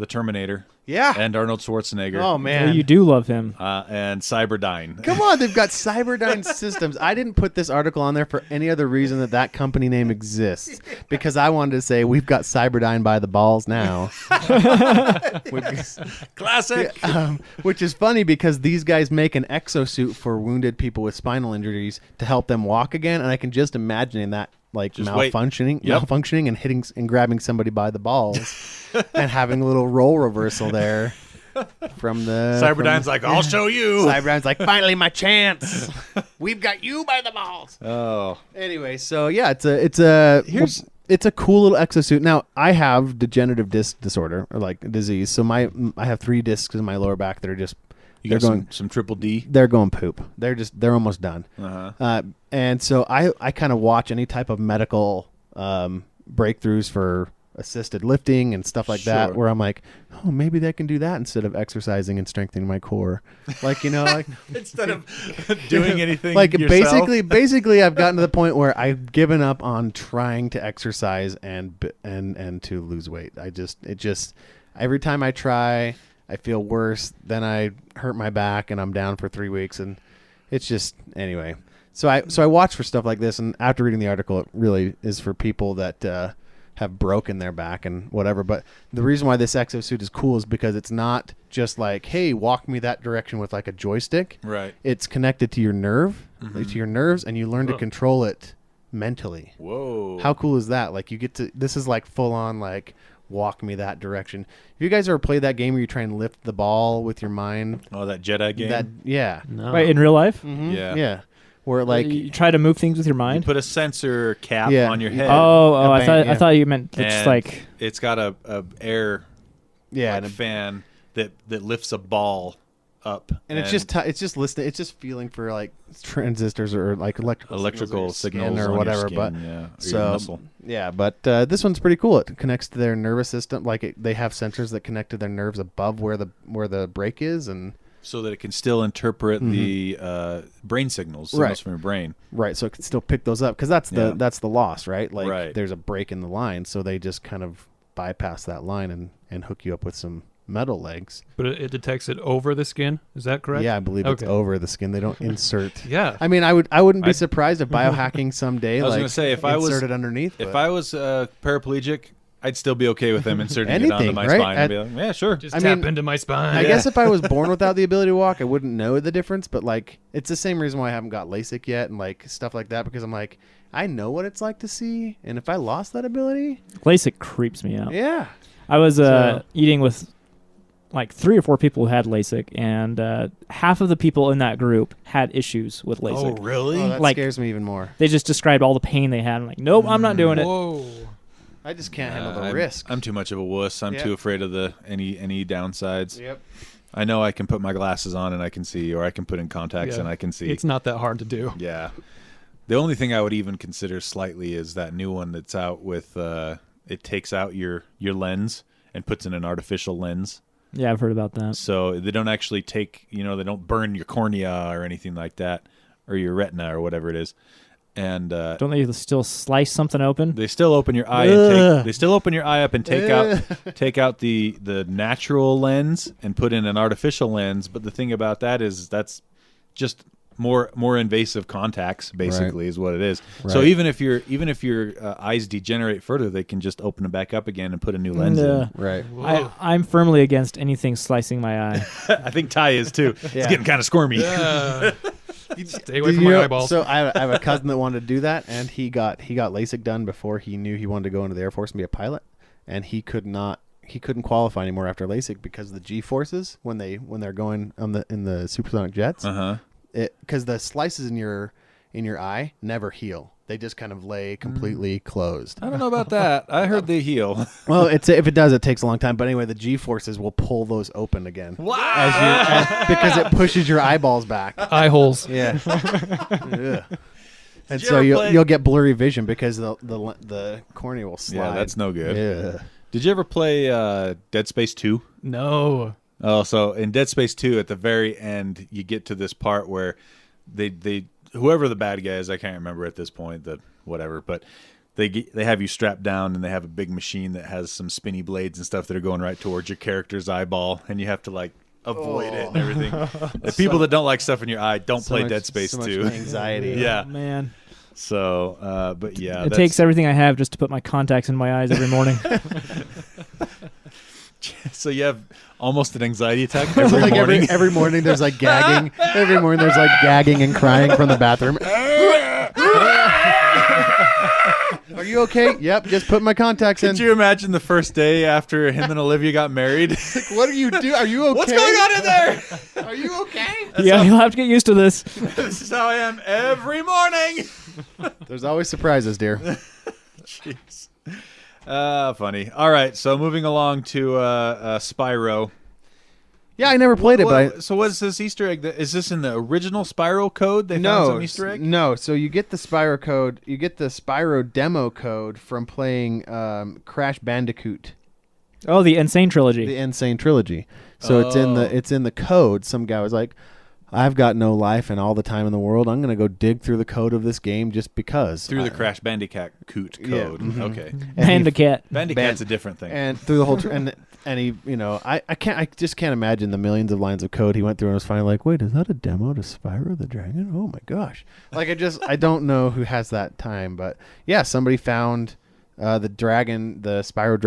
Terminator Yeah. and Arnold Schwarzenegger. Oh Well, man. you do love him. And Cyberdyne. Come on, they've got Cyberdyne Systems. I didn't put this article on there for any other reason that company name exists, because I wanted to say we've got Cyberdyne by the balls now. Classic. Which is funny because these guys make an exosuit for wounded people with spinal injuries to help them walk again, and I can just imagine that like Just wait. malfunctioning and hitting and grabbing somebody by the balls and having a little role reversal there from the Cyberdyne's like, I'll show you. Cyberdyne's like, finally my chance. We've got you by the balls. Oh. Anyway, so yeah, it's a cool little exosuit. Now I have degenerative disc disorder or like disease, so I have 3 discs in my lower back that are just You got some triple D. they're going poop. They're almost done. Uh-huh. And so I kind of watch any type of medical breakthroughs for assisted lifting and stuff like that, Sure. where I'm like, oh, maybe they can do that instead of exercising and strengthening my core. Like, you know, like Instead of doing anything like yourself. basically I've gotten to the point where I've given up on trying to exercise and to lose weight. Every time I try, I feel worse. Then I hurt my back and I'm down for 3 weeks, and it's just anyway. So I watch for stuff like this, and after reading the article, it really is for people that have broken their back and whatever. But the reason why this exosuit is cool is because it's not just like, hey, walk me that direction with like a joystick. Right. It's connected to your to your nerves, and you learn to control it mentally. Whoa. How cool is that? Like you get to, this is like full on like walk me that direction. Have you guys ever played that game where you try and lift the ball with your mind? Oh, that Jedi game. Yeah. No. Right, in real life? Mhm. Yeah. Yeah. Where like you try to move things with your You mind? put a sensor cap Yeah. on your head. Oh, I bang, I thought you meant it's and like it's got a air yeah, like and, fan that lifts a ball up, it's just listening. It's just feeling for like transistors or like electrical signals or on whatever. your skin, But yeah, or your so muscle. yeah, but this one's pretty cool. It connects to their nervous system. Like they have sensors that connect to their nerves above where the break is, and so that it can still interpret the brain signals Right. from your brain. right, so it can still pick those up because that's Yeah. the loss, right? Like Right. there's a break in the line, so they just kind of bypass that line and hook you up with some metal legs. But it detects it over the skin. Is that correct? Yeah, I believe it's Okay. over the skin. They don't insert. Yeah. I mean, I wouldn't be I- surprised if biohacking someday I was like gonna say, if I was- inserted underneath. If but- I was paraplegic, I'd still be okay with them inserting it onto Anything, my right? spine and be like, yeah, sure. Just I tap mean, into my spine. I guess if I was born without the ability to walk, I wouldn't know the difference. But like, it's the same reason why I haven't got LASIK yet and like stuff like that, because I'm like, I know what it's like to see, and if I lost that ability, LASIK creeps me out. yeah, I was So- eating with like 3 or 4 people who had LASIK, and half of the people in that group had issues with LASIK. Oh, really? oh, that Like- scares me even more. They just described all the pain they had. I'm like, nope, I'm not doing it. Whoa. I just can't handle the I'm, risk. I'm too much of a wuss. I'm Yeah. too afraid of the any downsides. Yep. I know I can put my glasses on and I can see, or I can put in contacts Yeah. and I can see. It's not that hard to do. Yeah. The only thing I would even consider slightly is that new one that's out with it takes out your lens and puts in an artificial lens. Yeah, I've heard about that. So they don't actually take, they don't burn your cornea or anything like that, or your retina or whatever it is. And Don't they still slice something open? they still open your eye and Ugh. they still open your eye up and take out the natural lens and put in an artificial lens. But the thing about that is that's just more invasive contacts, basically, is what it is. So Right. even if your eyes degenerate further, they can just open it back up again and put a new lens in. Right. I'm firmly against anything slicing my eye. I think Ty is too. It's Yeah. getting kind of squirmy. Yeah. Stay away Did from you my know- eyeballs. So I have a cousin that wanted to do that, and he got LASIK done before he knew he wanted to go into the Air Force and be a pilot, and he couldn't qualify anymore after LASIK because of the G forces when they're going in the supersonic jets. Uh-huh. Because the slices in your eye never heal; they just kind of lay completely closed. I don't know about that. I heard they heal. Well, if it does, it takes a long time. But anyway, the G forces will pull those open again because it pushes your eyeballs back. Eye holes. Yeah. Ugh. And you so ever play- you'll get blurry vision because the cornea will slide. Yeah, that's no good. Yeah. Did you ever play Dead Space 2? No. Oh, so in Dead Space 2, at the very end, you get to this part where they whoever the bad guy is, I can't remember at this point, but they have you strapped down and they have a big machine that has some spinny blades and stuff that are going right towards your character's eyeball, and you have to like avoid it and everything. The people that don't like stuff in your eye don't play Dead Space 2. Anxiety. Yeah. Oh, man. So, but yeah, It takes everything I have just to put my contacts in my eyes every morning. So you have almost an anxiety attack every Like morning. every morning there's like gagging. Every morning there's like gagging and crying from the bathroom. Are you okay? Yep, just put my contacts in. Could you imagine the first day after him and Olivia got married? What are you do? Are you okay? What's going on in there? Are you okay? Yeah, you'll have to get used to this. This is how I am every morning. There's always surprises, dear. Jeez. Funny. All right, so moving along to Spyro. Yeah, I never played it, but So what's this Easter egg? Is this in the original Spyro code? They found no some Easter egg? No, so you get the Spyro code. You get the Spyro demo code from playing Crash Bandicoot, Oh, the Insane Trilogy. the Insane Trilogy. So it's in the code. Some guy was like, "I've got no life and all the time in the world. I'm gonna go dig through the code of this game just because." Through the Crash Bandicoot code. Yeah, mhm. Okay. and the cat. Bandicat's a different thing. And through the whole and he, I just can't imagine the millions of lines of code he went through and was finally like, wait, is that a demo to Spyro the Dragon? Oh my gosh! Like I don't know who has that time, but yeah, somebody found the Spyro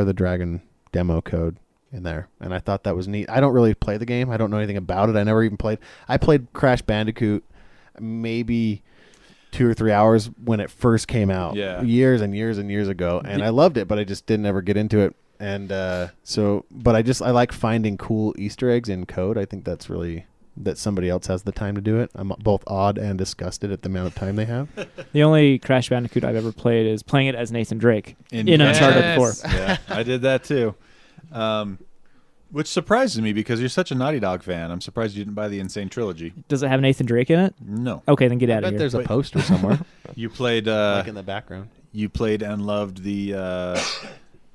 the Dragon demo code in there, and I thought that was neat. I don't really play the game. I don't know anything about it. I never even played. I played Crash Bandicoot maybe 2 or 3 hours when it first came out, years and years and years ago, and I loved it, but I just didn't ever get into it. And I like finding cool Easter eggs in code. I think that's really that somebody else has the time to do it. I'm both awed and disgusted at the amount of time they have. The only Crash Bandicoot I've ever played is playing it as Nathan Drake in Uncharted 4. Yeah, I did that too. Which surprises me because you're such a Naughty Dog fan. I'm surprised you didn't buy the Insane Trilogy. Does it have Nathan Drake in it? No. Okay, then get out I of bet here. there's a poster somewhere. You played like in the background. You played and loved the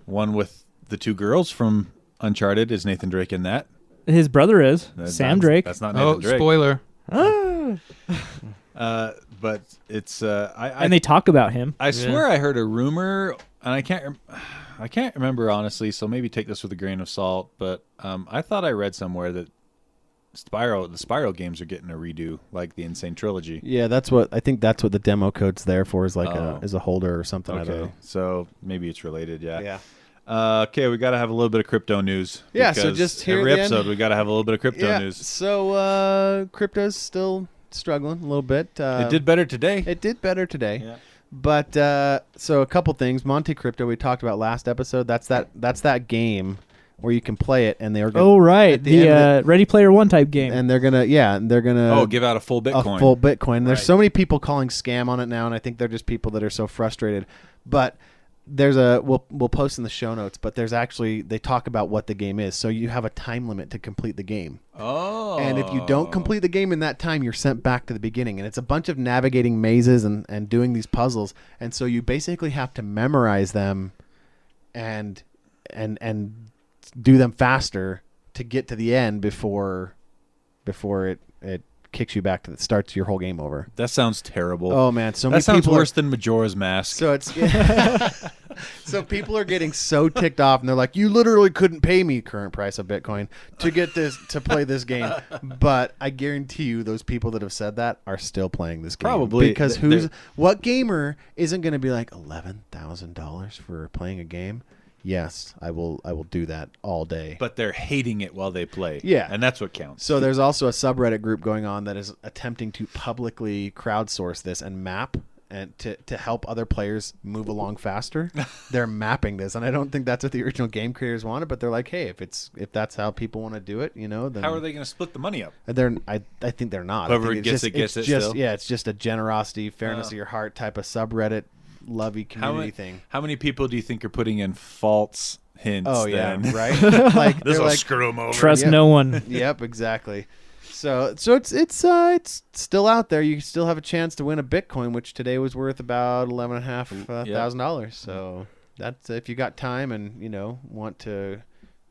one with the 2 girls from Uncharted. Is Nathan Drake in that? His brother is Sam Drake. That's not Nathan Drake. Spoiler. But it's and they talk about him. I swear I heard a rumor, and I can't remember honestly. So maybe take this with a grain of salt. But I thought I read somewhere that the Spyro games are getting a redo, like the Insane Trilogy. Yeah, I think that's what the demo code's there for, is like is a holder or something. Okay, I don't know. So maybe it's related. Yeah. Yeah. Okay, we got to have a little bit of crypto news. Yeah, so just here every at the episode end, we got to have a little bit of crypto news. So crypto's still struggling a little bit. It did better today. It did better today. Yeah. But so a couple things. Monte Crypto we talked about last episode. That's that game where you can play it, and they were Oh right, the Ready Player One type game. and they're gonna Give out a full Bitcoin. a full Bitcoin. There's Right. so many people calling scam on it now, and I think they're just people that are so frustrated. But there's we'll post in the show notes, but there's actually, they talk about what the game is. So you have a time limit to complete the game. Oh. And if you don't complete the game in that time, you're sent back to the beginning. And it's a bunch of navigating mazes and doing these puzzles. And so you basically have to memorize them and do them faster to get to the end before it kicks you back to starts your whole game over. That sounds terrible. Oh man, so many that sounds people worse than Majora's Mask. So it's so people are getting so ticked off, and they're like, "You literally couldn't pay me current price of Bitcoin to get this to play this game." But I guarantee you, those people that have said that are still playing this game. Probably, because what gamer isn't going to be like $11,000 for playing a game? Yes, I will do that all day. But they're hating it while they play. Yeah. And that's what counts. So there's also a subreddit group going on that is attempting to publicly crowdsource this and map and to help other players move along faster. They're mapping this, and I don't think that's what the original game creators wanted, but they're like, hey, if that's how people want to do it, then how are they going to split the money up? I think they're not. Whoever I think gets it still? Yeah, it's just a generosity, fairness of your heart type of subreddit, lovey community thing. How many people do you think are putting in false hints? Oh then? yeah, right. Like This they're will like, screw them over. Trust no one. Yep, exactly. So it's still out there. You still have a chance to win a Bitcoin, which today was worth about $11,500. So that's if you got time and want to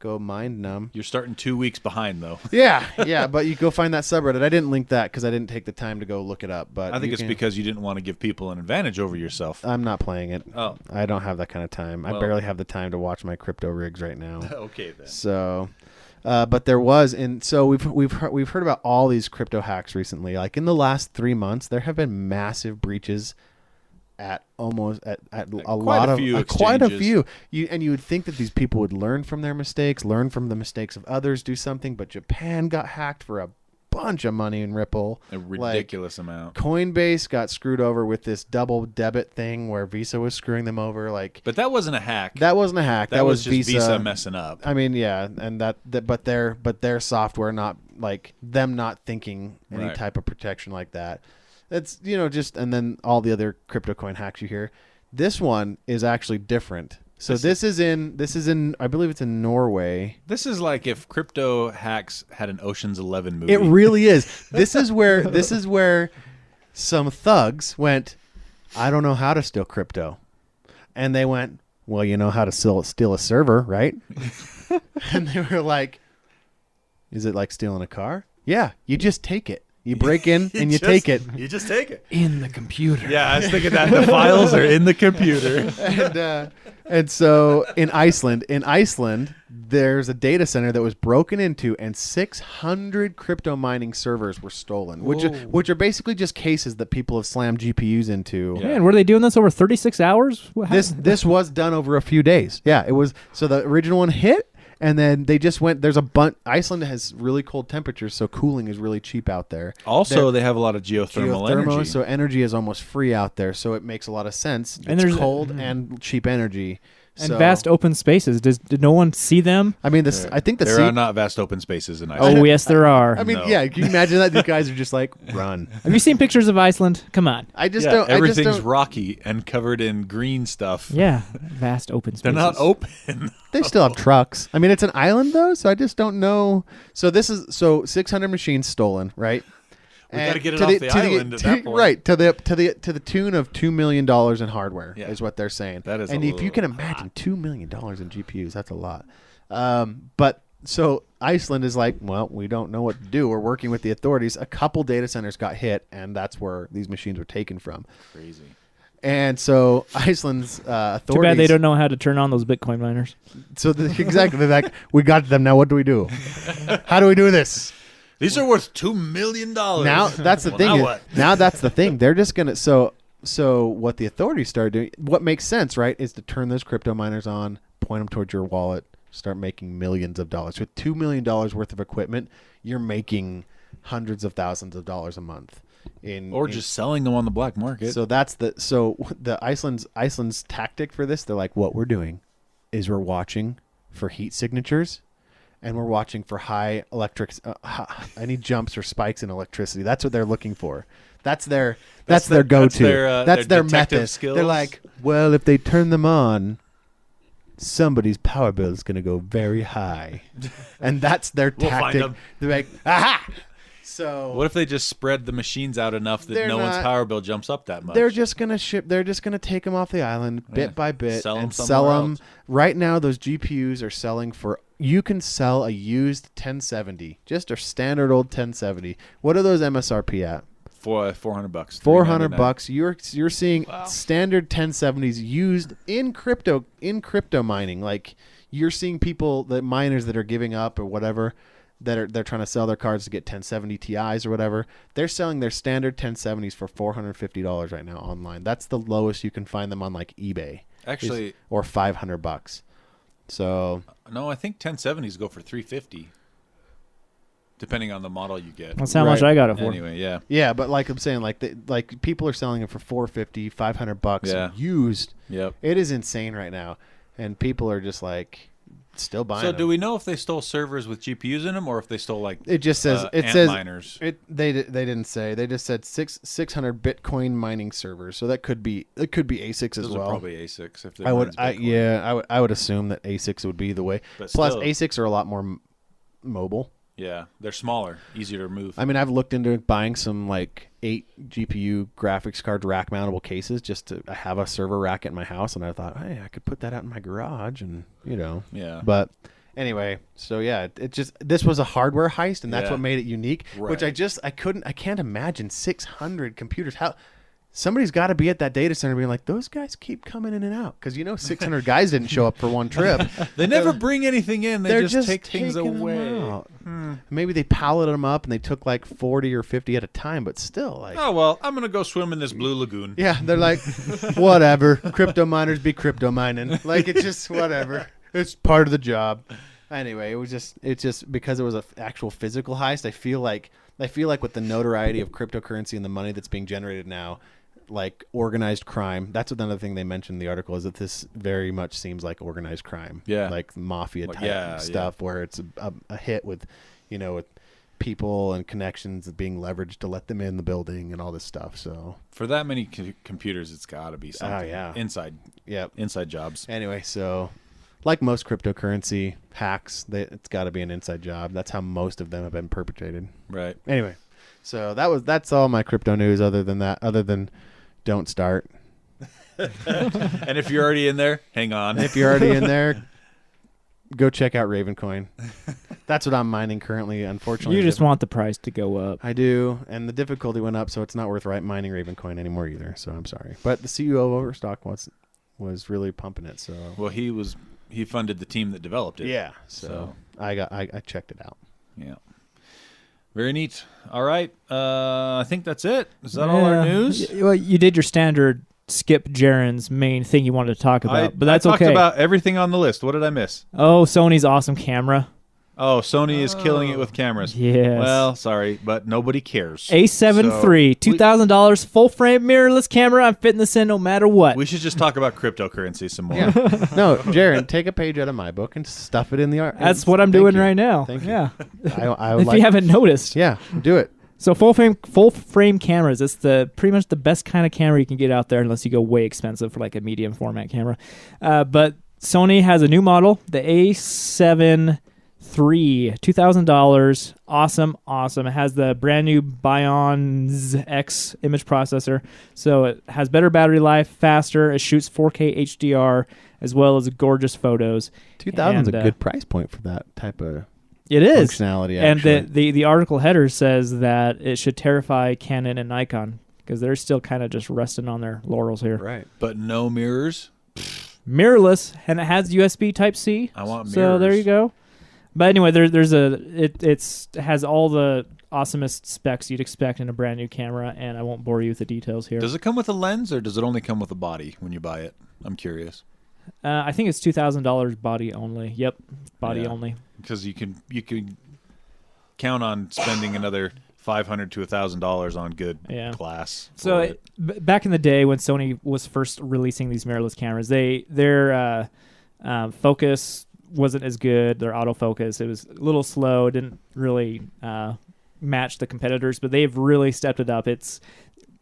go mind numb. You're starting 2 weeks behind though. Yeah, but you go find that subreddit. I didn't link that because I didn't take the time to go look it up. But I think it's because you didn't want to give people an advantage over yourself. I'm not playing it. Oh, I don't have that kind of time. I barely have the time to watch my crypto rigs right now. Okay then. So, but there was, and so we've heard about all these crypto hacks recently. Like in the last 3 months, there have been massive breaches at quite a few. You would think that these people would learn from their mistakes, learn from the mistakes of others, do something. But Japan got hacked for a bunch of money in Ripple, a ridiculous amount. Coinbase got screwed over with this double debit thing where Visa was screwing them over. But that wasn't a hack. That wasn't a hack. That was just Visa messing up. I mean, yeah, and but their software not like them not thinking any type of protection like that. It's just, and then all the other crypto coin hacks you hear. This one is actually different. So this is in I believe it's in Norway. This is like if crypto hacks had an Ocean's 11 movie. It really is. This is where some thugs went, I don't know how to steal crypto. And they went, well, you know how to steal a server, right? And they were like, is it like stealing a car? Yeah, you just take it. You break in and you take it. You just take it. In the computer. Yeah, I was thinking that the files are in the computer. And so in Iceland, there's a data center that was broken into, and 600 crypto mining servers were stolen, which are basically just cases that people have slammed GPUs into. Yeah. Man, were they doing this over 36 hours? This was done over a few days. Yeah, it was. So the original one hit, And then they just went. There's a bunch. Iceland has really cold temperatures, so cooling is really cheap out there. Also, they have a lot of geothermal energy. So energy is almost free out there. So it makes a lot of sense. And it's there's cold and cheap energy. And So- vast open spaces. Did no one see them? I mean, this. I think the There are not vast open spaces in Oh, Iceland. yes, there are. I mean, No. yeah. Can you imagine that? These guys are just like run. Have you seen pictures of Iceland? Come on. I just Yeah, don't. everything's I just don't, rocky and covered in green stuff. Yeah, vast open spaces. They're not open. They still have trucks. I mean, it's an island though, so I just don't know. So this is 600 machines stolen, right? We got to And get it to off the- the to island at that point. Right, to the tune of $2 million in hardware Yeah. is what they're saying. That is and a if you can little imagine $2 million in GPUs, that's a lot. But so Iceland is like, well, we don't know what to do. We're working with the authorities. A couple data centers got hit, and that's where these machines were taken from. Crazy. And so Iceland's authorities. Too bad they don't know how to turn on those Bitcoin miners. So exactly, they're like, we got them. Now what do we do? How do we do this? These are worth $2 million. Now that's the Well, thing. now is- what? now that's the thing. They're just gonna so what the authorities started doing. What makes sense, right, is to turn those crypto miners on, point them towards your wallet, start making millions of dollars. With $2 million worth of equipment, you're making hundreds of thousands of dollars a month. Or just selling them on the black market. So that's the Iceland's tactic for this. They're like, what we're doing is we're watching for heat signatures, and we're watching for high electric. Any jumps or spikes in electricity. That's what they're looking for. That's their go-to. That's their detective method. skills. They're like, well, if they turn them on, somebody's power bill is going to go very high, and that's their We'll find tactic. them. They're like, aha. So What if they just spread the machines out enough that They're no one's not- power bill jumps up that much? they're just gonna ship. They're just gonna take them off the island bit Yeah. by bit Sell 'em and somewhere sell them. else. Right now, those GPUs are selling for. You can sell a used 1070, just a standard old 1070. What are those MSRP at? For $400. $400. You're seeing standard 1070s used in crypto mining. Like you're seeing people, the miners that are giving up or whatever, they're trying to sell their cards to get 1070 Ti's or whatever. They're selling their standard 1070s for $450 right now online. That's the lowest you can find them on like eBay. Actually, Or $500. So no, I think 1070s go for $350, depending on the model you get. That's how much I got it for. Anyway, yeah. yeah, but like I'm saying, like people are selling it for $450, $500 Yeah. used. Yep. It is insane right now, and people are just like still buying. So them. do we know if they stole servers with GPUs in them, or if they stole like It just says ant says miners? they didn't say. They just said 600 Bitcoin mining servers. So that could be ASICs as Those well. are probably ASICs. If they're I would mine's Bitcoin. I would assume that ASICs would be the way. But Plus still, ASICs are a lot more mobile. yeah, they're smaller, easier to move. I mean, I've looked into buying some like 8 GPU graphics card rack mountable cases just to have a server rack at my house, and I thought, hey, I could put that out in my garage, and Yeah. But anyway, so yeah, this was a hardware heist, and that's Yeah. what made it unique. Which Right. I can't imagine 600 computers. How somebody's got to be at that data center being like, those guys keep coming in and out because 600 guys didn't show up for one trip. They never bring anything in. They They're just take things taking them away. out. Maybe they palleted them up and they took like 40 or 50 at a time, but still, like, Oh well, I'm gonna go swim in this blue lagoon. yeah, they're like, whatever. Crypto miners be crypto mining. Like, it's just whatever. It's part of the job. Anyway, it's just because it was an actual physical heist. I feel like with the notoriety of cryptocurrency and the money that's being generated now, like organized crime. That's another thing they mentioned in the article is that this very much seems like organized crime. Yeah. Like mafia Like, type yeah, stuff where it's a hit with, with people and connections being leveraged to let them in the building and all this stuff. So, For that many computers, it's got to be something. yeah. Inside yep. jobs. Anyway, so like most cryptocurrency hacks, it's got to be an inside job. That's how most of them have been perpetrated. Right. Anyway, so that's all my crypto news. Other than don't start. And if you're already in there, hang on. If you're already in there, go check out Ravencoin. That's what I'm mining currently. Unfortunately, You just want the price to go up. I do, and the difficulty went up, so it's not worth mining Ravencoin anymore either. So I'm sorry, but the CEO of Overstock was really pumping it. So Well, he funded the team that developed it. yeah, so I checked it out. Yeah. Very neat. All right. I think that's it. Is that all our news? Well, you did your standard skip Jarron's main thing he wanted to talk about, but that's I talked okay. about everything on the list. What did I miss? Oh, Sony's awesome camera. Oh, Sony is killing it with cameras. Yes. Well, sorry, but nobody cares. A7 III, $2,000, full frame mirrorless camera. I'm fitting this in no matter what. We should just talk about cryptocurrency some more. Yeah. No, Jarron, take a page out of my book and stuff it in the art. That's what I'm Thank doing you. right now. Thank you. Yeah. I If you haven't noticed. Yeah, do it. So full frame cameras. It's pretty much the best kind of camera you can get out there, unless you go way expensive for like a medium format camera. But Sony has a new model, the A7 III, $2,000. Awesome. It has the brand new Bionz X image processor, so it has better battery life, faster. It shoots 4K HDR as well as gorgeous photos. 2000's a And, good price point for that type of It is. functionality. And Actually. the article header says that it should terrify Canon and Nikon because they're still kind of just resting on their laurels here. right. But no mirrors. Mirrorless, and it has USB Type-C. I want mirrors. So there you go. But anyway, it has all the awesomest specs you'd expect in a brand new camera, and I won't bore you with the details here. Does it come with a lens, or does it only come with a body when you buy it? I'm curious. I think it's $2,000 body only. Yep, body Yeah. only. Because you can count on spending another $500 to $1,000 on good Yeah. glass. So for it. back in the day when Sony was first releasing these mirrorless cameras, their focus wasn't as good. Their autofocus, it was a little slow. Didn't really match the competitors, but they've really stepped it up. It's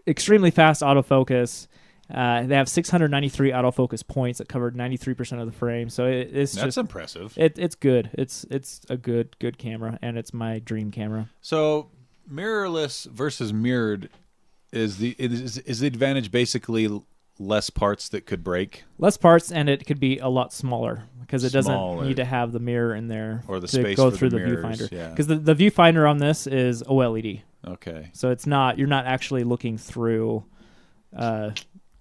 extremely fast autofocus. They have 693 autofocus points that covered 93% of the frame. So it's That's just impressive. it's good. It's a good camera, and it's my dream camera. So mirrorless versus mirrored is the advantage basically less parts that could break, Less parts, and it could be a lot smaller because it doesn't Smaller. need to have the mirror in there or the to space go for through the the mirrors. viewfinder. Yeah. Because the viewfinder on this is OLED, Okay. so you're not actually looking through.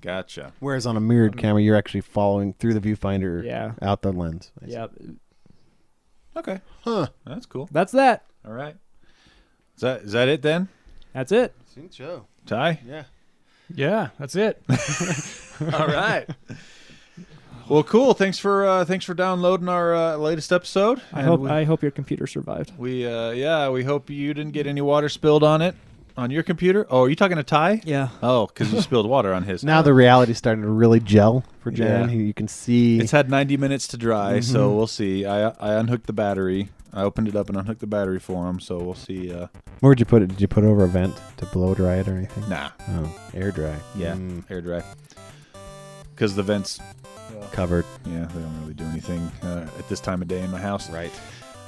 Gotcha. Whereas on a mirrored camera, you're actually following through the viewfinder Yeah. out the lens. I see. Yeah, Okay. Huh. That's cool. that's that. All right. Is that it then? That's it. Seen the show. Ty? Yeah. Yeah, that's it. All right. Well, cool. Thanks for downloading our latest episode. I hope your computer survived. We hope you didn't get any water spilled on it on your computer. Oh, are you talking to Ty? Yeah. Oh, because you spilled water on his. Now the reality's starting to really gel for Jarron. Yeah. You can see. It's had 90 minutes to dry, so we'll see. I unhooked the battery. I opened it up and unhooked the battery for him, so we'll see. Where'd you put it? Did you put it over a vent to blow dry it or anything? Nah. Oh, air dry. Yeah. Air dry. Because the vents. Covered. Yeah, they don't really do anything at this time of day in my house. Right.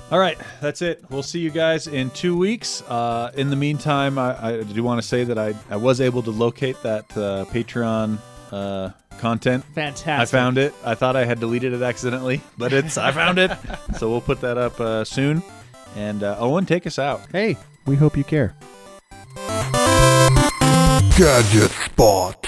All right, that's it. We'll see you guys in 2 weeks. In the meantime, I do want to say that I was able to locate that Patreon content. Fantastic. I found it. I thought I had deleted it accidentally, but I found it. So we'll put that up soon. And Owen, take us out. Hey, we hope you care. Gadget Spot.